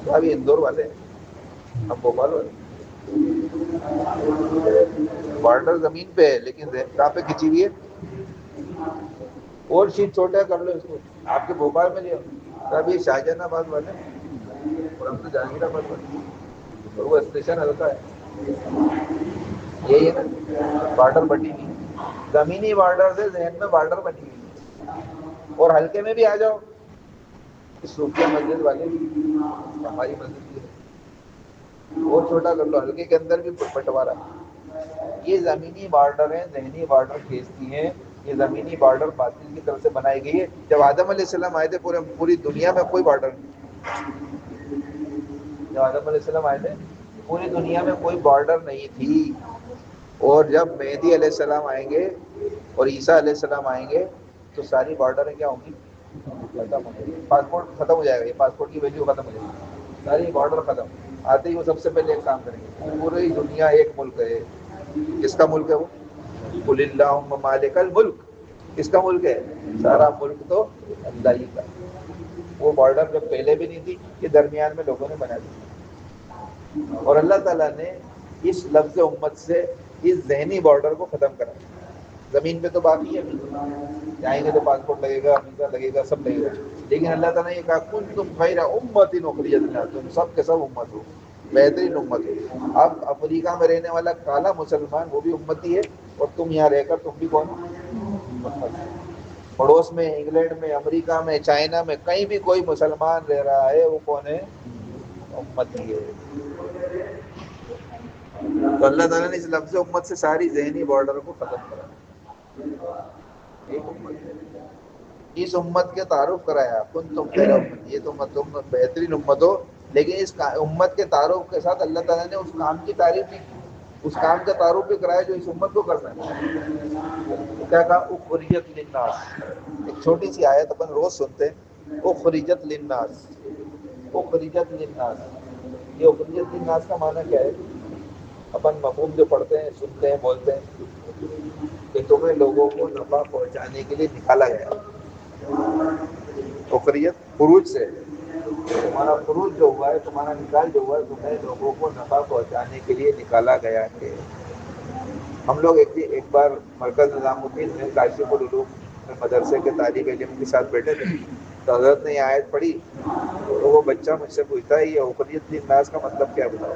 تو ابھی اندور والے ہیں، ہم بھوپال والے. بارڈر زمین پہ ہے لیکن ذہن کہاں پہ کھینچی ہوئی ہے؟ اور شیٹ چھوٹا کر لو اس کو. آپ کے بھوپال میں لے آؤ. اب یہ شاہجہان آباد والے اور ہم تو جہانگیر آباد والے اور وہ اسٹیشن ہلکا ہے. یہی ہے نا بارڈر بٹی ہوئی, زمینی بارڈر سے ذہن میں بارڈر بٹی ہوئی. اور ہلکے میں بھی آ جاؤ, صوفیہ مسجد والے ہماری مسجد کی ہے, اور چھوٹا کر لو, ہلکے کے اندر بھی بٹوارا. یہ زمینی بارڈر ہیں, ذہنی بارڈر کھینچتی ہیں. یہ زمینی بارڈر باطل کی طرف سے بنائی گئی ہے. جب آدم علیہ السلام آئے تھے پوری دنیا میں کوئی بارڈر نہیں. جب آدم علیہ السلام آئے تھے پوری دنیا میں کوئی بارڈر نہیں تھی. اور جب مہدی علیہ السلام آئیں گے اور عیسیٰ علیہ السلام آئیں گے تو ساری بارڈریں کیا ہوں گی؟ ختم ہو جائے گی. پاسپورٹ ختم ہو جائے گا, یہ پاسپورٹ کی ویلیو ختم ہو جائے گی, ساری بارڈر ختم. آتے ہی وہ سب سے پہلے ایک کام کریں گے, پوری دنیا ایک ملک ہے. کس کا ملک ہے وہ؟ قل اللہم مالک الملک. کس کا ملک ہے؟ سارا ملک تو اللہ ہی کا. وہ بارڈر جب پہلے بھی نہیں تھی, یہ درمیان میں لوگوں نے بنا دی, اور اللہ تعالیٰ نے اس لفظ امت سے اس ذہنی بارڈر کو ختم کرا. زمین پہ تو باقی ہے, جائیں گے تو پاسپورٹ لگے گا, ویزا لگے گا, سب لگے گا. لیکن اللہ تعالیٰ نے یہ کہا کنتم خیر امت اخرجت للناس, تم سب کے سب امت ہو, بہترین امت ہو. اب افریقہ میں رہنے والا کالا مسلمان وہ بھی امتی ہے, اور تم یہاں رہ کر تم بھی کون ہو؟ پڑوس میں, انگلینڈ میں, امریکہ میں, چائنا میں, کہیں بھی کوئی مسلمان رہ رہا ہے, وہ کون ہے؟ امتی ہے. تو اللہ تعالیٰ نے اس لفظ امت سے ساری ذہنی بارڈر کو ختم کرا. ایک امت ہے, اس امت کے تعارف کرایا کنتم خیر امت, یہ تم بہترین امت ہو. لیکن اس امت کے تعارف کے ساتھ اللہ تعالیٰ نے اس کام کی تعریف بھی کی, اس کام کا تعارف بھی کرایا جو اس امت کو کرنا ہے. کیا کہا؟ اخرجت للناس. ایک چھوٹی سی آیت اپن روز سنتے ہیں, اخرجت للناس, اخرجت للناس. یہ اخرجت للناس کا معنی کیا ہے؟ اپن مفہوم جو پڑھتے ہیں, سنتے ہیں, بولتے ہیں کہ تمہیں لوگوں کو نفع پہنچانے کے لیے نکالا گیا. اخرجت خروج سے, تمہارا خروج جو ہوا ہے, تمہارا نکال جو ہوا ہے, تمہیں لوگوں کو نفع پہنچانے کے لیے نکالا گیا ہے. ہم لوگ ایک بار مرکز نظام الدین میں کاشف العلوم مدرسے کے طالب علم کے ساتھ بیٹھے تھے, تو حضرت نے یہ آیت پڑھی, تو وہ بچہ مجھ سے پوچھتا ہے یہ اخرجت للناس کا مطلب کیا بتاؤ.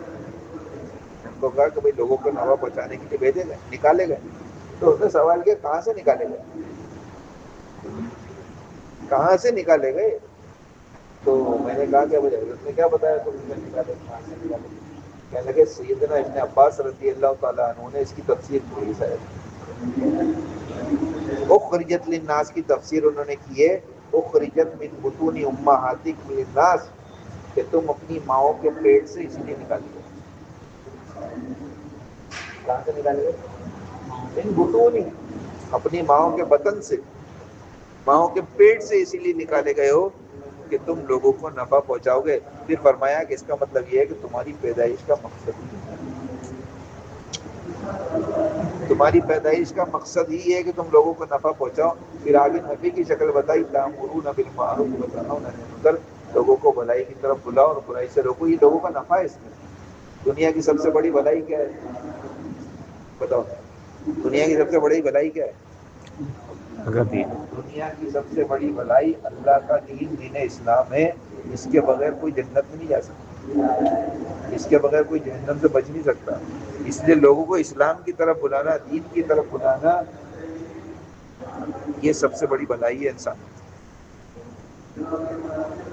ان کو کہا کہ بھائی لوگوں کو نفع پہنچانے کے لیے بھیجے گئے, نکالے گئے. تو اس نے سوال کیا کہاں سے نکالے گئے, کہاں سے نکالے گئے؟ تو میں نے کہا کہ حضرت نے کیا بتایا تم نے نکالے, کہاں سے نکالے؟ کہنے لگے سیدنا ابن عباس رضی اللہ تعالیٰ عنہ نے اس کی تفسیر کی ہے. اخرجت للناس کی تفسیر انہوں نے کی ہے اخرجت من بطون امہاتکم للناس, کہ تم اپنی ماؤں کے پیٹ سے اس لیے نکالے گئے. کہاں سے نکالے گئے؟ من بطون, اپنی ماؤں کے بطن سے, ماؤں کے پیٹ سے اسی لیے نکالے گئے ہو کہ تم لوگوں کو نفع پہنچاؤ گے. پھر فرمایا کہ اس کا مطلب یہ ہے کہ تمہاری پیدائش کا مقصد ہی تمہاری پیدائش کا مقصد ہی ہے کہ تم لوگوں کو نفع پہنچاؤ. پھر آگے نبی کی شکل بتائی, تأمرون بالمعروف وتنہون عن المنکر, لوگوں کو بھلائی کی طرف بلاؤ اور برائی سے روکو. یہ لوگوں کا نفع ہے. اس میں دنیا کی سب سے بڑی بھلائی کیا ہے بتاؤ؟ دنیا کی سب سے بڑی بھلائی کیا ہے؟ دنیا کی سب سے بڑی بھلائی اللہ کا دین, دین اسلام ہے. اس کے بغیر کوئی جنت میں نہیں جا سکتا, اس کے بغیر کوئی جہنم سے بچ نہیں سکتا. اس لیے لوگوں کو اسلام کی طرف بلانا, دین کی طرف بلانا, یہ سب سے بڑی بھلائی ہے انسان.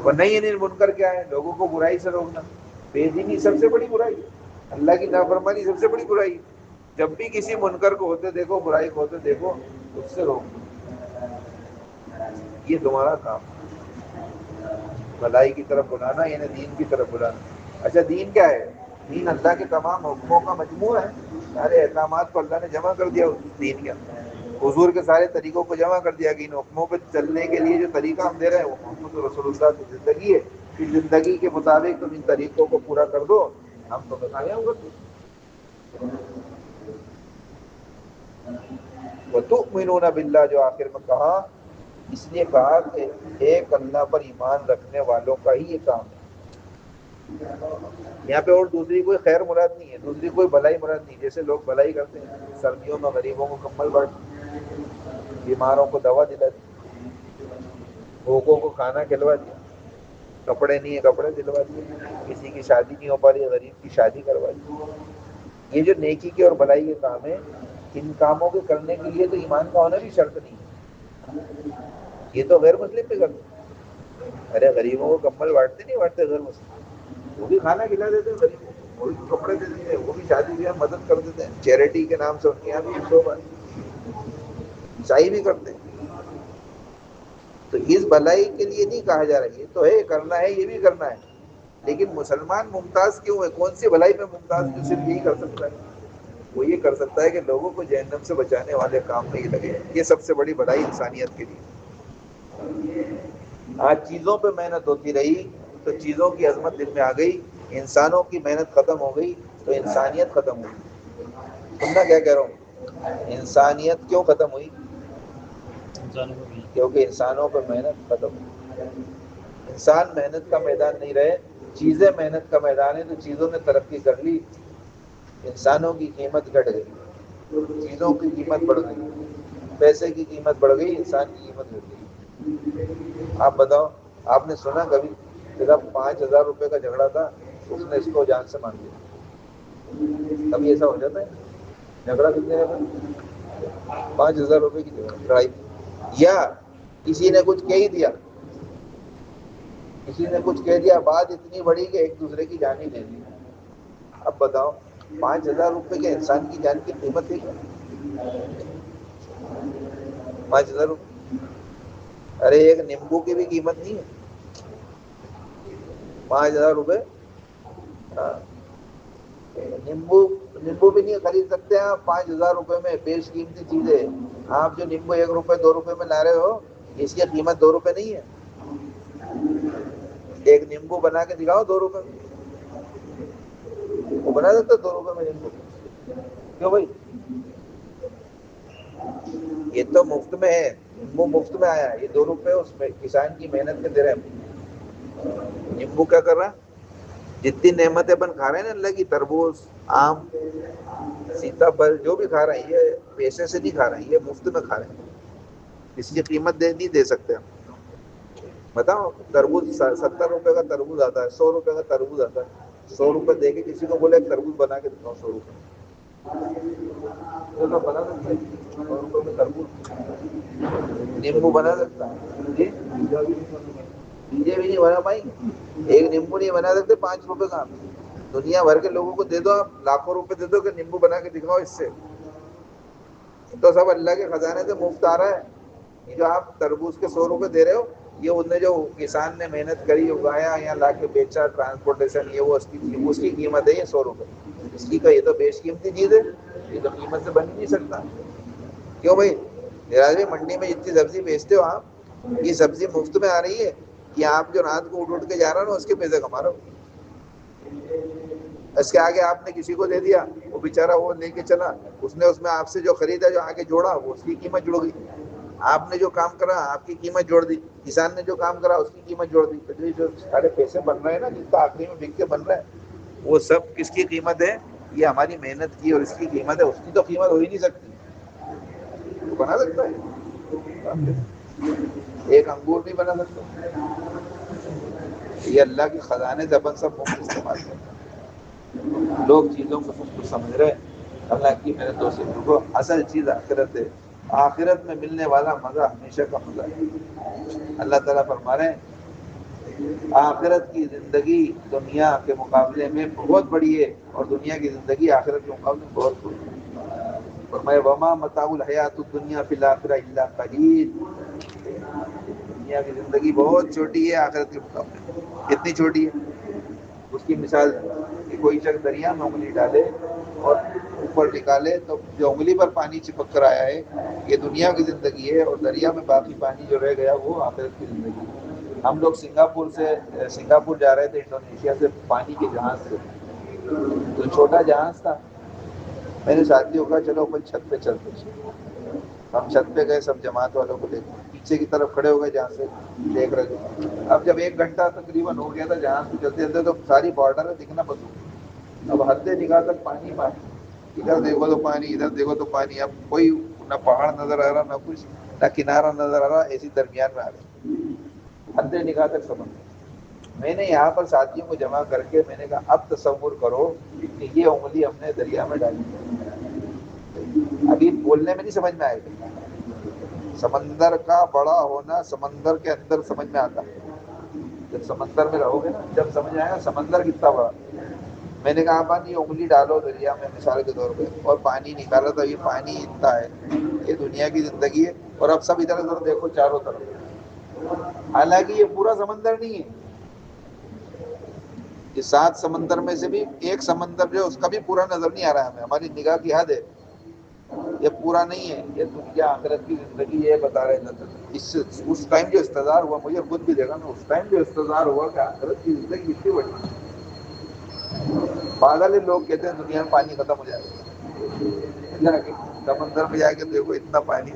اور نہیں انہیں منکر کیا ہے؟ لوگوں کو برائی سے روکنا. بے دینی سب سے بڑی برائی, اللہ کی نافرمانی سب سے بڑی برائی. جب بھی کسی منکر کو ہوتے دیکھو, برائی کو ہوتے دیکھو, اس سے روکنا. یہ تمہارا کام, بھلائی کی طرف بلانا, یعنی دین کی طرف بلانا. اچھا دین کیا ہے؟ دین اللہ کے تمام حکموں کا مجموعہ ہے. سارے احکامات کو اللہ نے جمع کر دیا دین کے اندر. حضور کے سارے طریقوں کو جمع کر دیا کہ ان حکموں پہ چلنے کے لیے جو طریقہ ہم دے رہے ہیں وہ محمد رسول اللہ کی زندگی ہے. کہ زندگی کے مطابق تم ان طریقوں کو پورا کر دو, ہم تو کامیاب کر دو. وَتُؤْمِنُونَ بِاللَّهِ, جو آخر میں کہا, اس لیے کہا کہ ایک اللہ پر ایمان رکھنے والوں کا ہی یہ کام ہے. یہاں پہ اور دوسری کوئی خیر مراد نہیں ہے, دوسری کوئی بھلائی مراد نہیں. جیسے لوگ بھلائی کرتے ہیں, سردیوں میں غریبوں کو کمبل بانٹتے, بیماروں کو دوا دلاتے, بھوکوں کو کھانا کھلوا دیا، کپڑے نہیں ہے کپڑے دلوا دیے، کسی کی شادی نہیں ہو پا رہی ہے غریب کی شادی کروا دی۔ یہ جو نیکی کے اور بھلائی کے کام ہے، ان کاموں کے کرنے کے لیے تو ایمان کا ہونا بھی شرط نہیں ہے، یہ تو غیر مسلم بھی کرتے ہیں۔ ارے غریبوں کو کمبل بانٹتے نہیں بانٹتے غیر مسلم، وہ بھی کھانا کھلا دیتے ہیں غریبوں کو، وہ بھی کپڑے دے دیتے ہیں، وہ بھی شادی بیاہ میں مدد کر دیتے ہیں، چیریٹی کے نام سے ان کے یہاں بھی 100 بار عیسائی بھی کرتے ہیں۔ تو اس بھلائی کے لیے نہیں کہا جا رہا ہے، یہ تو ہے کرنا ہے، یہ بھی کرنا ہے، لیکن مسلمان ممتاز کیوں ہے؟ کون سی بھلائی میں ممتاز جو صرف یہی کر سکتا ہے؟ وہ یہ کر سکتا ہے کہ لوگوں کو جہنم سے بچانے والے کام میں ہی لگے، یہ سب سے بڑی بھلائی انسانیت کے لیے۔ آج چیزوں پہ محنت ہوتی رہی تو چیزوں کی عظمت دل میں آ گئی، انسانوں کی محنت ختم ہو گئی تو انسانیت ختم ہوئی۔ سننا کیا کہہ رہا ہوں؟ انسانیت کیوں ختم ہوئی؟ کیونکہ انسانوں پہ محنت ختم ہوئی۔ انسان محنت کا میدان نہیں رہے، چیزیں محنت کا میدان ہے، تو چیزوں نے ترقی کر لی، انسانوں کی قیمت گھٹ گئی، چیزوں کی قیمت بڑھ گئی، پیسے کی قیمت بڑھ گئی، انسان کی قیمت گھٹ گئی۔ آپ بتاؤ، آپ نے سنا کبھی صرف 5,000 روپے کا جھگڑا تھا، اس نے اس کو جان سے مار دیا؟ کبھی ایسا ہو جاتا ہے؟ جھگڑا کتنے کا؟ 5,000 روپے کی لڑائی، یا کسی نے کچھ کہہ ہی دیا، کسی نے کچھ کہہ دیا، بات اتنی بڑی کہ ایک دوسرے کی جان ہی لے لی۔ اب بتاؤ 5,000 روپے کے انسان کی جان کی قیمت ہے کیا؟ 5,000 روپے، ارے ایک نیمبو کی بھی قیمت نہیں ہے 5,000 روپے۔ ہاں، نیمبو بھی نہیں خرید سکتے آپ 5,000 روپے میں، بیش قیمتی چیز ہے۔ آپ جو نیمبو 1 روپے 2 روپے میں لا رہے ہو، اس کی قیمت 2 روپے نہیں ہے۔ ایک نیمبو بنا کے دکھاؤ 2 روپے میں، وہ بنا سکتے 2 روپے میں نیمبو؟ کیوں بھائی؟ یہ تو مفت میں ہے، نیمبو مفت میں آیا، یہ 2 روپے اس میں کسان کی محنت کے دے رہے ہیں۔ نیمبو کیا کر رہا ہے؟ جتنی نعمتیں اپن کھا رہے ہیں نا اللہ کی، تربوز، آم، سیتا پھل، جو بھی کھا رہے ہیں یہ پیسے سے نہیں کھا رہے ہیں، یہ مفت میں کھا رہے ہیں، اس کی قیمت نہیں دے سکتے ہم۔ بتاؤ تربوز 70 روپے کا تربوز آتا ہے، 100 روپے کا تربوز آتا ہے، 100 روپے دے کے کسی کو بولے ایک تربوز بنا کے دکھاؤ 100 روپے تو بنا سکتا ہے 100 روپے میں تربوز؟ نیمبو بنا سکتا ہے جی؟ ڈیجے بھی نہیں بنا پائیں گے، ایک نیمبو نہیں بنا سکتے 5 روپے کا؟ دنیا بھر کے لوگوں کو دے دو آپ، لاکھوں روپے دے دو کہ نیمبو بنا کے دکھاؤ اس سے، تو سب اللہ کے خزانے سے مفت آ رہا ہے۔ یہ جو آپ تربوز کے 100 روپے دے رہے ہو، یہ ان نے جو کسان نے محنت کری، اگایا، یا لا کے بیچا، ٹرانسپورٹیشن، یہ وہ اس کی قیمت ہے، یہ 100 روپے اس کی کا، یہ تو بیش قیمتی چیز ہے، یہ تو قیمت سے بن ہی نہیں سکتا۔ کیوں بھائی؟ میراج بھائی منڈی میں جتنی سبزی بیچتے ہو آپ، یہ سبزی مفت میں آ رہی ہے کہ آپ جو رات کو اٹھ کے جا رہا ہو نا اس کے پیسے کما رہا ہو؟ اس کے آگے آپ نے کسی کو دے دیا، وہ بیچارہ وہ لے کے چلا، اس نے اس میں آپ سے جو خریدا، جو آگے جوڑا، وہ اس کی قیمت جڑ گئی۔ آپ نے جو کام کرا آپ کی قیمت جوڑ دی، کسان نے جو کام کرا اس کی قیمت جوڑ دی، تو جو سارے پیسے بن رہے ہیں نا، جس کا آخری میں بک کے بن رہا ہے، وہ سب کس کی قیمت ہے؟ یہ ہماری محنت کی اور اس کی قیمت ہے، اس کی تو قیمت ہو ہی نہیں سکتی۔ وہ بنا سکتا ہے؟ ایک انگور نہیں بنا سکتا؟ یہ اللہ کے خزانے سے اپن سب مفت استعمال کرتے ہیں، لوگ چیزوں کو مفت سمجھ رہے ہیں، اللہ کی محنتوں سے کو اصل چیز آخرت ہے، آخرت میں ملنے والا مزہ ہمیشہ کا مزہ ہے۔ اللہ تعالیٰ فرما رہے ہیں آخرت کی زندگی دنیا کے مقابلے میں بہت بڑی ہے، اور دنیا کی زندگی آخرت کے مقابلے میں بہت بڑی ہے۔ فرمایا وما متاع الحیات الدنیا فی الآخرہ الا قلیل، دنیا کی زندگی بہت چھوٹی ہے آخرت کے مقابلے میں۔ کتنی چھوٹی ہے؟ اس کی مثال کہ کوئی شخص دریا میں انگلی ڈالے اور اوپر نکالے تو جو انگلی پر پانی چپک کر آیا ہے یہ دنیا کی زندگی ہے، اور دریا میں باقی پانی جو رہ گیا وہ آخرت کی زندگی ہے۔ ہم لوگ سنگاپور جا رہے تھے انڈونیشیا سے پانی کے جہاز سے، تو چھوٹا جہاز تھا، میں نے ساتھیوں کا چلو اوپر چھت پہ چلتے ہیں۔ ہم چھت پہ گئے، سب جماعت والوں کو دیکھ پیچھے کی طرف کھڑے ہو گئے جہاں سے دیکھ رہے تھے۔ اب جب 1 گھنٹہ تقریباً ہو گیا تھا جہاز کو چلتے چلتے، تو ساری بارڈر دکھنا بند ہو گئی، اب ہر نگاہ تک پانی پانی، ادھر دیکھو تو پانی، ادھر دیکھو تو پانی، اب کوئی نہ پہاڑ نظر آ رہا، نہ کچھ، نہ کنارہ نظر آ رہا، ایسی درمیان میں آ گئے۔ حد نگاہ تک سمندر۔ میں نے یہاں پر ساتھیوں کو جمع کر کے میں نے کہا اب تصور کرو کہ یہ انگلی ہم نے دریا میں ڈالی، ابھی بولنے میں نہیں سمجھ میں آئے گا، سمندر کا بڑا ہونا سمندر کے اندر سمجھ میں آتا ہے، جب سمندر میں رہو گے نا جب سمجھ آئے گا سمندر کتنا بڑا۔ میں نے کہا پانی انگلی ڈالو دریا میں مثال کے طور پہ اور پانی نکالا تو یہ پانی اتنا ہے، یہ دنیا کی زندگی ہے، اور اب سب ادھر ادھر دیکھو چاروں طرف، حالانکہ یہ پورا سمندر نہیں ہے، یہ 7 سمندر میں سے بھی ایک سمندر جو اس کا بھی پورا نظر نہیں آ رہا ہے ہمیں، ہماری نگاہ کی حد ہے، یہ پورا نہیں ہے، یہ دنیا آخرت کی زندگی یہ بتا رہے ہیں۔ اس ٹائم جو استظہار ہوا، مجھے خود بھی دیکھا نا، اس ٹائم جو استظہار ہوا کہ آخرت کی زندگی کتنی بڑی ہے۔ پاگل لوگ کہتے ہیں دنیا میں پانی ختم ہو جائے گا، سمندر میں جا کے دیکھو اتنا پانی،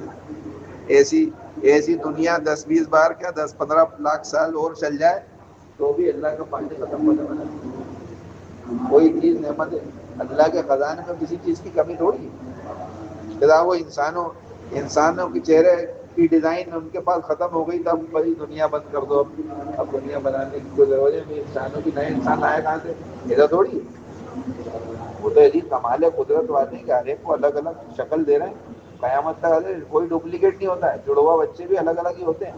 ایسی دنیا 10-20 بار کیا 10-15 لاکھ سال اور چل جائے تو بھی اللہ کا پانی ختم ہو جائے گا۔ کوئی چیز نعمت ہے، اللہ کے خزانے میں کسی چیز کی کمی تھوڑی ہے، خدا وہ انسانوں کے چہرے کی ڈیزائن ان کے پاس ختم ہو گئی تب بڑی دنیا بند کر دو، اب دنیا بنانے کی کوئی ضرورت نہیں، انسانوں کی نئے انسان آئے کہاں سے، ایسا تھوڑی ہے۔ وہ تو یہی کمال ہے قدرت والے کہ ہر ایک کو الگ الگ شکل دے رہے ہیں، قیامت تک کوئی ڈپلیکیٹ نہیں ہوتا ہے، جڑوا بچے بھی الگ الگ ہی ہوتے ہیں،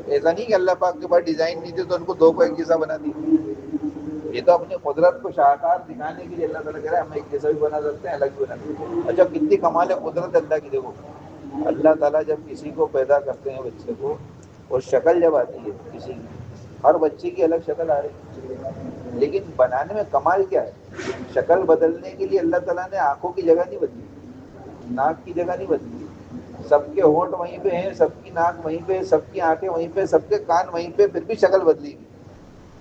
ایسا نہیں کہ اللہ پاک کے پاس ڈیزائن نہیں تھی تو ان کو 2 کو ایک جیسا بنا دیا، یہ تو اپنی قدرت کو شاہکار دکھانے کے لیے اللہ تعالیٰ کہہ رہا ہے ہم ایک جیسا بھی بنا سکتے ہیں الگ بھی بنا سکتے ہیں۔ اچھا کتنی کمال ہے قدرت اللہ کی، دیکھو اللہ تعالیٰ جب کسی کو پیدا کرتے ہیں بچے کو اور شکل جب آتی ہے کسی کی، ہر بچے کی الگ شکل آ رہی ہے، لیکن بنانے میں کمال کیا ہے، شکل بدلنے کے لیے اللہ تعالیٰ نے آنکھوں کی جگہ نہیں بدلی، ناک کی جگہ نہیں بدلی، سب کے ہونٹ وہیں پہ ہیں، سب کی ناک وہیں پہ، سب کی آنکھیں وہیں پہ، سب کے کان وہیں پہ، پھر بھی شکل بدلی گئی۔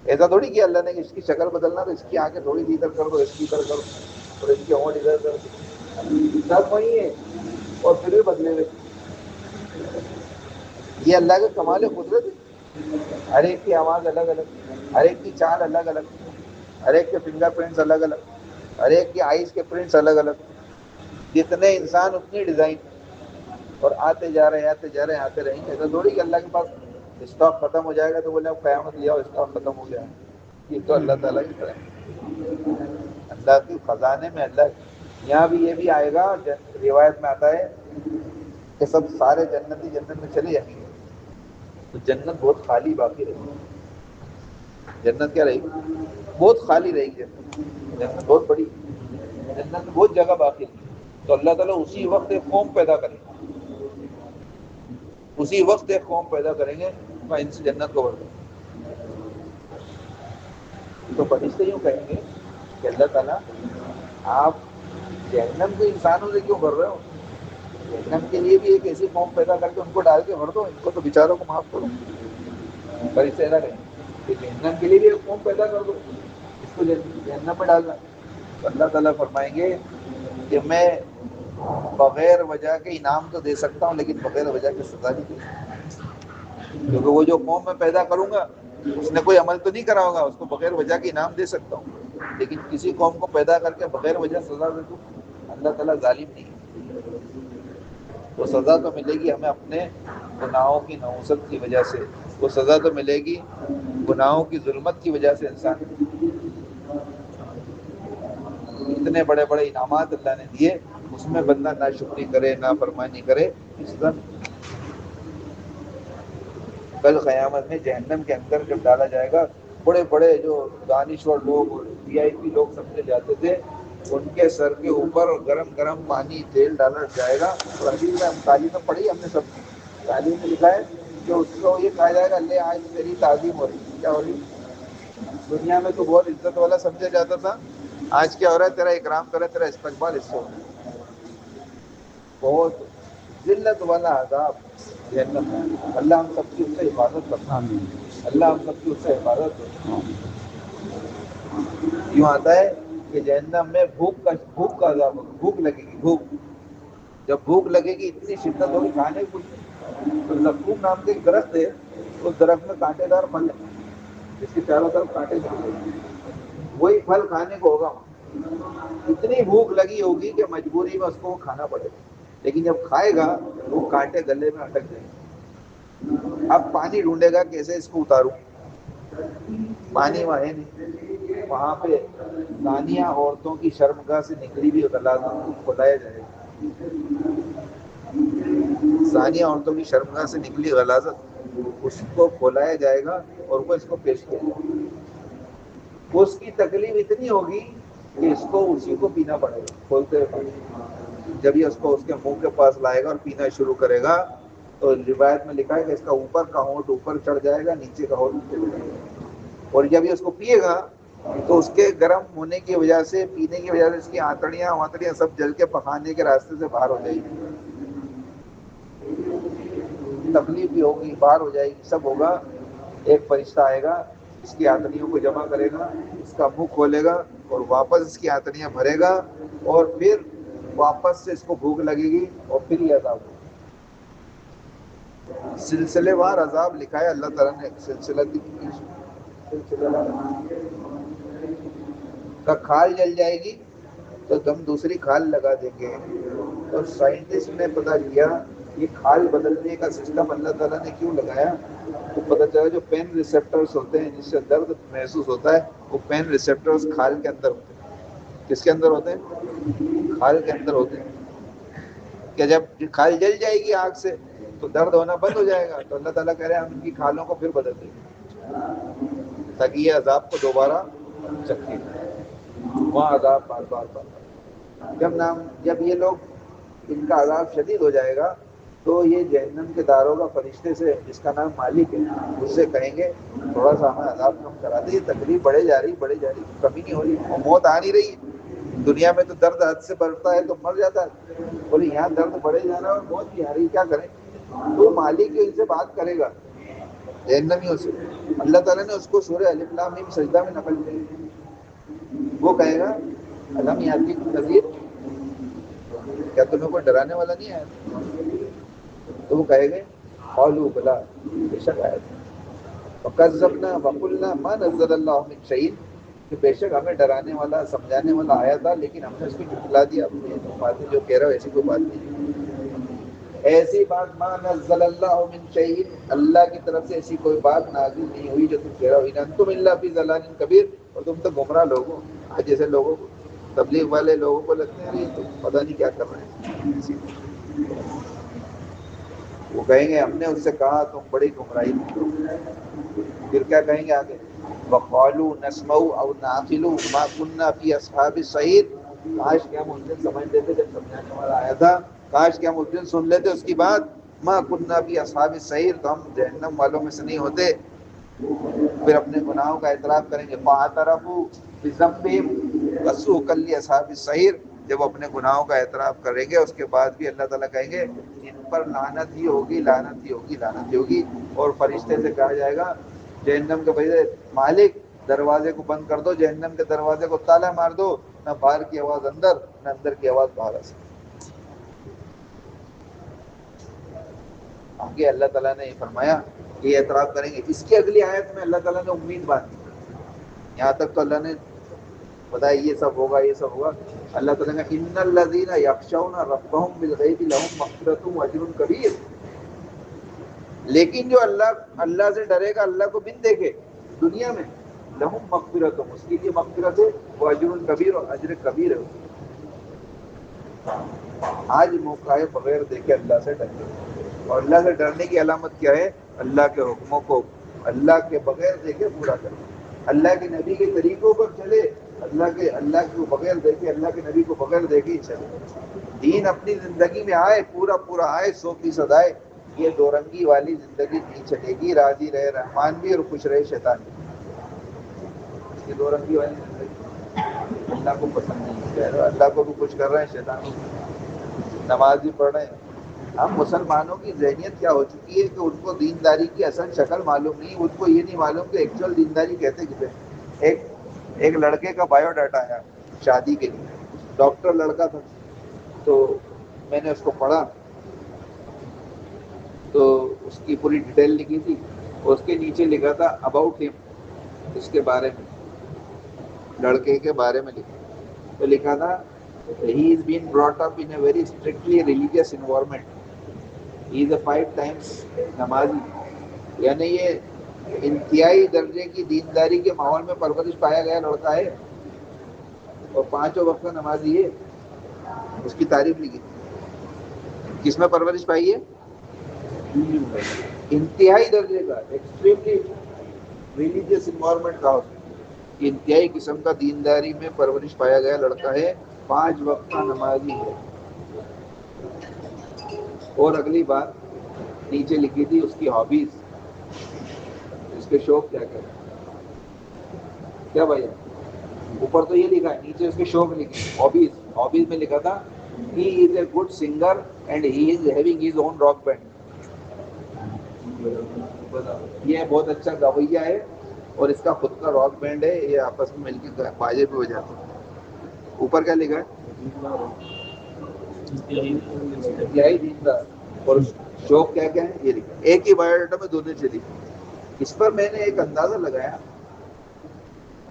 ایسا تھوڑی کیا اللہ نے کہ اس کی شکل بدلنا تو اس کی آنکھیں تھوڑی سی ادھر کر دو، اس کی ادھر کر دو اور اس کے ہونٹ ادھر کر دو، سب وہی ہے اور پھر بھی بدلے ہوئے۔ یہ اللہ کا کمال قدرت ہے، ہر ایک کی آواز الگ الگ، ہر ایک کی چال الگ الگ، ہر ایک کے فنگر پرنٹس الگ الگ، ہر ایک کی آئیز کے پرنٹس الگ الگ، جتنے انسان اتنی ڈیزائن، اور آتے جا رہے آتے رہیں گے، ایسا تھوڑی کہ اللہ کے پاس اسٹاک ختم ہو جائے گا تو بولے اب قیامت لیا اسٹاک ختم ہو گیا، یہ تو اللہ تعالیٰ کی طرح ہے، اللہ کے خزانے میں اللہ، یہاں بھی یہ بھی آئے گا، روایت میں آتا ہے کہ سب سارے جنتی جنت میں چلے جائیں گے تو جنت بہت خالی باقی رہے گی، جنت کیا رہے گی، بہت خالی رہے گی، جنت بہت بڑی، جنت میں بہت جگہ باقی رہے گی، تو اللہ تعالیٰ اسی وقت ایک قوم پیدا کریں گے، اسی وقت ایک قوم پیدا کریں گے ان سے جنت کو بڑھ، تو فرشتے یوں کہیں گے کہ اللہ تعالیٰ آپ جہنم کو انسانوں سے کیوں بھر رہے ہو، جہنم کے لیے بھی ایک ایسی قوم پیدا کر کے ان کو ڈال کے بھر دو، ان کو تو بیچاروں کو معاف کرو، فرشتے ایسا کہیں کہ جہنم کے لیے بھی ایک قوم پیدا کر دو، اس کو جہنم میں ڈالنا، تو اللہ تعالیٰ فرمائیں گے کہ میں بغیر وجہ کے انعام تو دے سکتا ہوں لیکن بغیر وجہ کے سزا نہیں دے سکتا، کیونکہ وہ جو قوم میں پیدا کروں گا اس نے کوئی عمل تو نہیں کرا ہوگا، اس کو بغیر وجہ کے انعام دے سکتا ہوں، لیکن کسی قوم کو پیدا کر کے بغیر وجہ سزا دے دوں، اللہ تعالیٰ ظالم نہیں ہے، وہ سزا تو ملے گی ہمیں اپنے گناہوں کی نحوست کی وجہ سے، وہ سزا تو ملے گی گناہوں کی ظلمت کی وجہ سے، انسان اتنے بڑے بڑے انعامات اللہ نے دیے، اس میں بندہ ناشکری کرے نافرمانی کرے، اس طرح کل قیامت میں جہنم کے اندر جب ڈالا جائے گا، بڑے بڑے جو دانشور لوگ اور VIP لوگ سمجھے جاتے تھے، ان کے سر کے اوپر گرم گرم پانی تیل ڈالا جائے گا، اور حدیث میں ہم تعلیم میں پڑھی ہم نے سب تعلیم میں لکھا ہے کہ اس کو یہ کہا جائے گا لے آج تیری تعظیم ہو رہی، کیا ہو رہی، دنیا میں تو بہت عزت والا سمجھا جاتا تھا، آج کیا ہو رہا ہے، تیرا اکرام کرے، تیرا استقبال اس سے ہو رہا ہے، بہت ذلت والا عذاب جہنم، اللہ ہم سب کی اس سے حفاظت کرتا، اللہ ہم سب کی اس سے حفاظت کرتا۔ یوں آتا ہے کہ جہنم میں بھوک کا عذاب ہوگا، بھوک لگے گی، بھوک، جب بھوک لگے گی اتنی شدت ہوگی کھانے کو، تو زقوم نام کے ایک درخت ہے، اس درخت میں کانٹے دار پھل ہے، جس کے چاروں طرف کانٹے دار، وہی پھل کھانے کو ہوگا، اتنی بھوک لگی ہوگی کہ مجبوری میں اس کو کھانا پڑے گا، لیکن جب کھائے گا وہ کانٹے گلے میں اٹک جائیں گے، اب پانی ڈھونڈے گا کیسے اس کو اتاروں، پانی وہاں ہے نہیں، وہاں پہ زانیہ عورتوں کی شرمگاہ سے نکلی بھی غلاظت کو کھلایا جائے گا، زانیہ عورتوں کی شرمگاہ سے نکلی غلاظت اس کو کھولایا جائے گا اور وہ اس کو پیش کیا جائے گا۔ اس کی تکلیف اتنی ہوگی کہ اس کو اسی کو پینا پڑے گا کھولتے ہوئے پانی۔ جب یہ اس کو اس کے منہ کے پاس لائے گا اور پینا شروع کرے گا تو روایت میں لکھا ہے کہ اس کا اوپر کا ہونٹ اوپر چڑھ جائے گا، نیچے کا ہونٹ نیچے چڑھ جائے گا، اور جب یہ اس کو پیے گا تو اس کے گرم ہونے کی وجہ سے، پینے کی وجہ سے اس کی آنتڑیاں سب جل کے پخانے کے راستے سے باہر ہو جائے گی، تکلیف بھی ہوگی، باہر ہو جائے گی، سب ہوگا۔ ایک فرشتہ آئے گا، اس کی آنتڑیوں کو جمع کرے گا، اس کا منہ کھولے گا اور واپس اس کی آنتڑیاں بھرے گا، اور پھر واپس سے اس کو بھوک لگے گی اور پھر یہ عذاب ہوگا۔ سلسلے وار عذاب لکھا ہے اللہ تعالیٰ نے، سلسلہ کا کھال جل جائے گی تو ہم دوسری کھال لگا دیں گے، اور سائنٹسٹ نے پتہ کیا یہ کھال بدلنے کا سسٹم اللہ تعالیٰ نے کیوں لگایا، تو پتہ چلا جو پین ریسیپٹرز ہوتے ہیں جس سے درد محسوس ہوتا ہے وہ پین ریسیپٹرز کھال کے اندر ہوتے ہیں۔ کس کے اندر ہوتے ہیں؟ کھال کے اندر ہوتے ہیں، کہ جب کھال جل جائے گی آگ سے تو درد ہونا بند ہو جائے گا، تو اللہ تعالیٰ کہہ رہے ہیں ہم ان کی کھالوں کو پھر بدل دیں گے تاکہ یہ عذاب کو دوبارہ چکھیں، وہاں عذاب بار بار جب یہ لوگ ان کا عذاب شدید ہو جائے گا تو یہ جہنم کے داروغہ فرشتے سے، جس کا نام مالک ہے، اس سے کہیں گے تھوڑا سا ہمیں عذاب کم کرا دے، یہ تکلیف بڑھے جا رہی، کمی نہیں ہو رہی، اور موت آ نہیں رہی۔ دنیا میں تو درد حد سے بڑھتا ہے تو مر جاتا ہے، بولے یہاں درد بڑھے جا رہا ہے اور موت بھی آ رہی، کیا کریں؟ تو مالک ان سے بات کرے گا جہنمیوں سے، اللہ تعالیٰ نے اس کو سورہ الف لام میم سجدہ میں نقل کیا، وہ کہے گا الم یاتیکم نذیر، کیا تمہیں کوئی ڈرانے والا نہیں آیا؟ تو وہ کہے گے قالوا بلا، بے شک آیا تھا، وکذبنا وقلنا ما نزل اللہ من شیء، کہ بے شک ہمیں ڈرانے والا سمجھانے والا آیا تھا لیکن ہم نے اس کو جھٹلا دیا، اپنی باتیں جو کہہ رہا ہو ایسی کوئی بات نہیں، ایسی بات ما نزل اللہ من شیء، اللہ کی طرف سے ایسی کوئی بات نازل نہیں ہوئی جو تم کہہ رہا ہو، ان انتم الا فی ضلال کبیر، اور تم تو گمراہ لوگ ہو۔ آج جیسے لوگوں کو، تبلیغ والے لوگوں کو لگتے ہیں تو پتہ نہیں کیا کر رہے ہیں، وہ کہیں گے ہم نے اس سے کہا تم بڑی گمراہی میں، پھر کیا کہیں گے آگے؟ وقالوا نسمع او نعقل ما كنا في اصحاب السعیر، کاش کہ ہم اس دن سمجھ لیتے جب سمجھانے والا آیا تھا، کاش کہ ہم اس دن سن لیتے اس کی بات، ما كنا في اصحاب السعیر، تو ہم جہنم والوں میں سے نہیں ہوتے۔ پھر اپنے گناہوں کا اعتراف کریں گے، فاعترفوا بذنبهم فسحقا لاصحاب السعیر، جب اپنے گناہوں کا اعتراف کریں گے اس کے بعد بھی اللہ تعالیٰ کہیں گے ان پر لعنت ہی ہوگی، لعنت ہی ہوگی، لعنت ہی ہوگی، اور فرشتے سے کہا جائے گا جہنم کے بھائی مالک دروازے کو بند کر دو، جہنم کے دروازے کو تالا مار دو، نہ باہر کی آواز اندر نہ اندر کی آواز باہر آ سکے۔ آگے اللہ تعالیٰ نے یہ فرمایا کہ یہ اعتراف کریں گے۔ اس کی اگلی آیت میں اللہ تعالیٰ نے امید باندھی، یہاں تک تو اللہ نے بتایا یہ سب ہوگا، یہ سب ہوگا، اللہ تعالیٰ نے ان الذین یخشون ربهم بالغیب لهم مغفرۃ واجر کبیر، لیکن جو اللہ سے ڈرے گا اللہ کو بن دیکھے دنیا میں، لہم مغفرۃ، اس کے لیے مغفرت ہے، واجر کبیر، اور اجر کبیر ہے۔ آج موقع ہے بغیر دیکھے اللہ سے ڈرے، اور اللہ سے ڈرنے کی علامت کیا ہے؟ اللہ کے حکموں کو اللہ کے بغیر دیکھے پورا کرے، اللہ کے نبی کے طریقوں پر چلے، اللہ کو بغیر دیکھے، اللہ کے نبی کو بغیر دیکھے ہی چلے، دین اپنی زندگی میں آئے، پورا آئے، 100% آئے، یہ دو رنگی والی زندگی نہیں چلے گی، راضی رہے رحمان بھی اور خوش رہے شیطان بھی، یہ دو رنگی والی زندگی اللہ کو پسند نہیں ہے، اللہ کو بھی خوش کر رہے ہیں، شیطان کو بھی، نماز بھی پڑھ رہے ہیں۔ ہم مسلمانوں کی ذہنیت کیا ہو چکی ہے کہ ان کو دینداری کی اصل شکل معلوم نہیں، ان کو یہ نہیں معلوم کہ ایکچوئل دینداری کہتے کسے۔ ایک لڑکے کا بایو ڈاٹا آیا شادی کے لیے، ڈاکٹر لڑکا تھا، تو میں نے اس کو پڑھا تو اس کی پوری ڈیٹیل لکھی تھی، اس کے نیچے لکھا تھا اباؤٹ ہم، اس کے بارے میں، لڑکے کے بارے میں لکھا تو لکھا تھا he is being brought up in a very strictly religious environment, he is a 5 times namazi, یعنی یہ انتہائی درجے کی دینداری کے ماحول میں پرورش پایا گیا لڑکا ہے اور 5 وقت کا نمازی ہے، اس کی تعریف لکھی کس میں پرورش پائی ہے؟ انتہائی درجے کا، ایکسٹریملی ریلیجیس انوائرمنٹ کا، انتہائی قسم کا دینداری میں پرورش پایا گیا لڑکا ہے، 5 وقت کا نمازی ہے۔ اور اگلی بات نیچے لکھی تھی اس کی ہابیز، اس کے شوق کیا کیا کیا بھائی؟ اوپر تو یہ لکھا ہے، نیچے اس کے شوق لکھے ہابیز۔ ہابیز میں لکھا تھا he is a good singer and he is having his own rock band۔ یہ بہت اچھا گویا ہے اور اس کا خود کا راک بینڈ ہے، یہ آپس میں مل کے باجے پہ بجاتے ہیں۔ اوپر کیا لکھا ہے؟ انتہائی دیندار۔ اور شوق کیا کیا ہے یہ لکھا، ایک ہی بایو ڈاٹا میں دونوں چلی۔ اس پر میں نے ایک اندازہ لگایا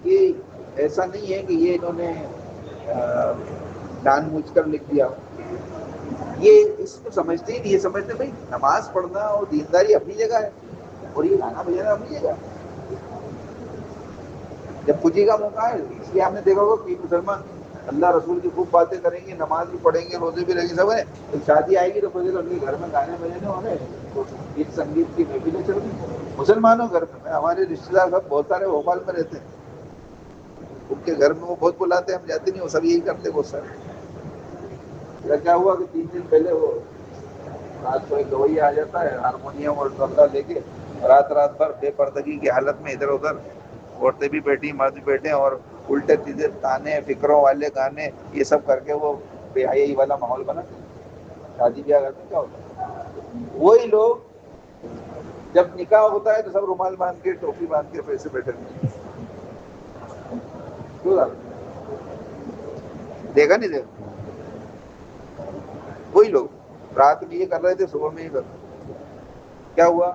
کہ ایسا نہیں ہے کہ یہ انہوں نے جان بوجھ کر لکھ دیا، یہ اس کو سمجھتے ہی نہیں، یہ سمجھتے بھائی نماز پڑھنا اور دینداری اپنی جگہ ہے اور یہ گانا بجانا اپنی جگہ ہے۔ جب خوشی کا موقع ہے، اس لیے آپ نے دیکھا ہوگا کہ مسلمان اللہ رسول کی خوب باتیں کریں گے، نماز بھی پڑھیں گے، روزے بھی رہیں گے، سب ہے۔ تو شادی آئے گی تو پھر ان کے گھر میں گانے بجانے ہو رہے، گیت سنگیت کی محفلیں چل رہی مسلمانوں گھر میں۔ ہمارے رشتے دار سب بہت سارے بھوپال میں رہتے ہیں، ان کے گھر میں وہ بہت بلاتے ہیں، ہم جاتے نہیں، وہ سب یہی کرتے بہت سارے۔ کیا ہوا کہ 3 دن پہلے وہ رات کو ایک گوئی آ جاتا ہے ہارمونیم اور طبلہ لے کے، رات بھر بے پردگی کی حالت میں ادھر ادھر عورتیں بھی بیٹھی، مرد بھی بیٹھے، اور الٹے سیدھے تانے فکروں والے گانے یہ سب کر کے وہ بے حیائی والا ماحول بنا۔ شادی بیاہ کرتے کیا ہوتا ہے، وہی لوگ جب نکاح ہوتا ہے تو سب رومال باندھ کے ٹوپی باندھ کے پیسے بیٹھے ہوئے۔ دیکھا نہیں دیکھا؟ وہی لوگ رات میں یہ کر رہے تھے، صبح میں یہ کر رہے تھے۔ کیا ہوا؟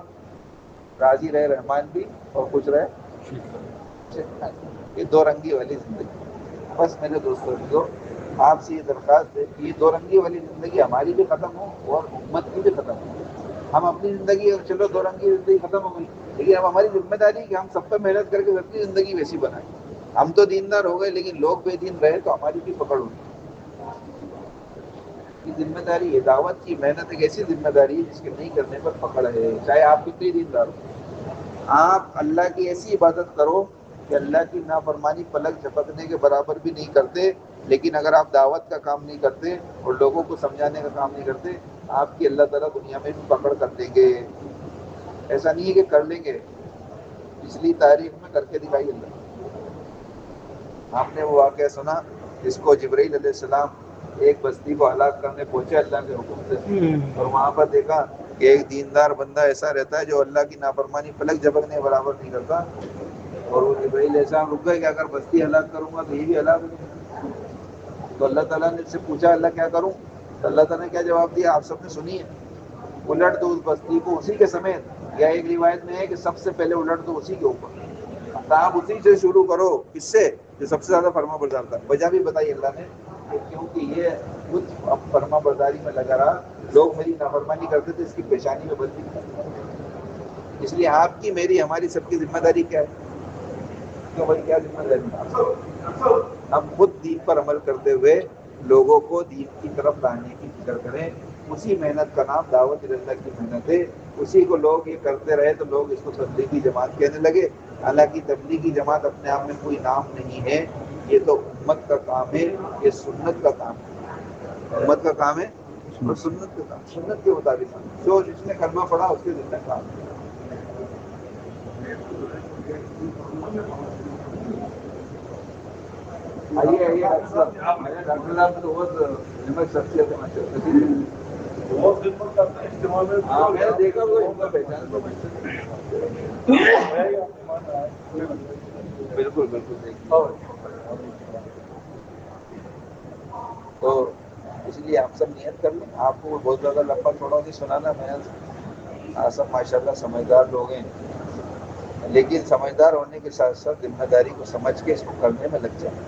راضی رہے رحمان بھی اور خوش رہے شیطان۔ یہ 2 رنگی والی زندگی۔ بس میرے دوستوں، آپ سے یہ درخواست ہے کہ یہ 2 رنگی والی زندگی ہماری بھی ختم ہو اور امت کی بھی ختم ہو۔ ہم اپنی زندگی، چلو 2 رنگی زندگی ختم ہو گئی، لیکن اب ہماری ذمہ داری ہے کہ ہم سب پہ محنت کر کے اپنی زندگی ویسی بنائیں۔ ہم تو دیندار ہو گئے لیکن لوگ بے دین رہے تو ہماری بھی پکڑ ہوگی۔ یہ ذمہ داری ہے، دعوت کی محنت ایک ایسی ذمہ داری ہے جس کے نہیں کرنے پر پکڑ ہے، چاہے آپ کتنے دیندار ہو۔ آپ اللہ کی ایسی عبادت کرو کہ اللہ کی نافرمانی پلک جھپکنے کے برابر بھی نہیں کرتے، لیکن اگر آپ دعوت کا کام نہیں کرتے اور لوگوں کو سمجھانے کا کام نہیں کرتے، آپ کی اللہ تعالیٰ دنیا میں بھی پکڑ کر دیں گے۔ ایسا نہیں ہے کہ کر لیں گے، پچھلی تاریخ میں کر کے دکھائی اللہ۔ آپ نے وہ واقعہ سنا جس کو جبرائیل علیہ السلام ایک بستی کو ہلاک کرنے پہنچے اللہ کے حکم سے، اور وہاں پر دیکھا کہ ایک دیندار بندہ ایسا رہتا ہے جو اللہ کی نافرمانی پلک جھپکنے برابر نہیں کرتا، اور وہ جبرائیل علیہ السلام رک گئے کہ اگر بستی ہلاک کروں گا تو یہ بھی ہلاک ہو جائے گا۔ تو اللہ تعالیٰ نے اس سے پوچھا اللہ کیا کروں؟ تو اللہ تعالیٰ نے کیا جواب دیا آپ سب نے سنی ہے، الٹ دو اس بستی کو اسی کے سمیت، یا ایک روایت میں ہے کہ سب سے پہلے الٹ دو اسی کے اوپر۔ تو آپ اسی سے شروع کرو، کس سے؟ جو سب سے زیادہ فرما بردار تھا۔ وجہ بھی بتائی اللہ نے کہ کیونکہ یہ خود اب فرما برداری میں لگا رہا، لوگ میری نافرمانی کرتے تھے، اس کی پیشانی میں بدلی۔ اس لیے آپ کی، میری، ہماری سب کی ذمہ داری کیا ہے؟ کیوں بھائی کیا ذمہ داری؟ ہم خود دین پر عمل کرتے ہوئے لوگوں کو دین کی طرف لانے کی فکر کریں۔ اسی محنت کا نام دعوت اللہ کی محنت ہے، اسی کو لوگ یہ کرتے رہے تو لوگ اس کو تبلیغی جماعت کہنے لگے۔ حالانکہ تبلیغی جماعت اپنے آپ میں کوئی نام نہیں ہے، یہ تو امت کا کام ہے، یہ سنت کا کام ہے، امت کا کام ہے اور سنت کا کام، سنت کے مطابق جو جس نے کلمہ پڑھا اس کے ذمہ کام ہے۔ آئیے آئیے ڈاکٹر صاحب، ڈاکٹر صاحب تو بہت نمک شخصیت ہے ماشاء اللہ، بہت خدمت کرتا ہے استعمال میں۔ ہاں میں نے دیکھا وہ ان کا پہچان تو بالکل بالکل دیکھیے، تو اس لیے آپ سب نیت کر لیں۔ آپ کو بہت زیادہ لمبا چھوڑا نہیں سنانا، میں سب ماشاء اللہ سمجھدار لوگ ہیں، لیکن سمجھدار ہونے کے ساتھ ساتھ ذمہ داری کو سمجھ کے اس کو کرنے میں لگ جائیں۔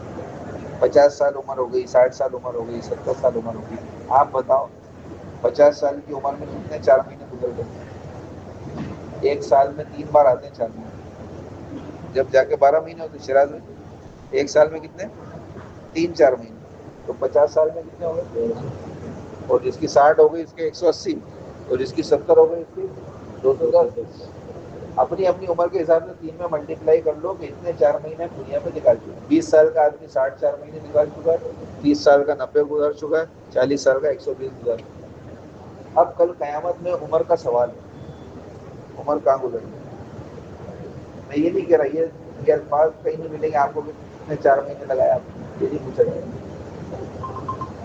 50 سال عمر ہو گئی، 60 سال عمر ہو گئی، 70 سال عمر ہو گئی، آپ بتاؤ 50 سال کی عمر میں کتنے 4 مہینے گزر گئے؟ ایک سال میں 3 بار آتے ہیں 4 مہینے، جب جا کے 12 مہینے ہوتے شراز میں، ایک سال میں کتنے 3-4 مہینے، تو 50 سال میں کتنے ہو گئے؟ اور جس کی 60 ہو گئی اس کے 180، اور جس کی 70 ہو گئی اس کی 210۔ اپنی اپنی عمر کے حساب سے 3 میں ملٹیپلائی کر لو کہ اتنے 4 مہینے دنیا میں نکال چکے۔ 20 سال کا آدمی 60 مہینے نکال چکا ہے، 30 سال کا 90 گزر چکا ہے، 40 سال کا 120 گزر چکا ہے۔ اب کل قیامت میں عمر کا سوال ہے، عمر کہاں گزر گئی؟ میں یہ نہیں کہہ رہا، یہ الفاظ کہیں نہیں ملیں گے آپ کو کہ اتنے 4 مہینے لگایا، آپ یہ نہیں پوچھا جائے گا،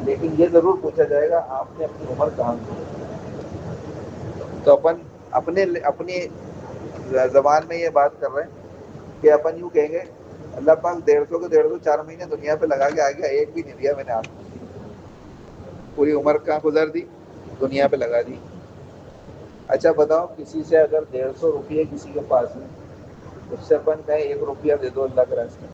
لیکن یہ ضرور پوچھا جائے گا آپ نے اپنی عمر کہاں گزاری۔ تو اپنی زبان میں یہ بات کر رہے ہیں کہ اپن یوں کہیں گے اللہ پاک 150 کے 150 4 مہینے دنیا پہ لگا کے آ گیا، ایک بھی نہیں دیا میں نے آپ کو، پوری عمر کہاں گزار دی؟ دنیا پہ لگا دی۔ اچھا بتاؤ، کسی سے اگر 150 روپئے کسی کے پاس ہے، اس سے اپن کہیں 1 روپیہ دے دو اللہ کے راستے میں،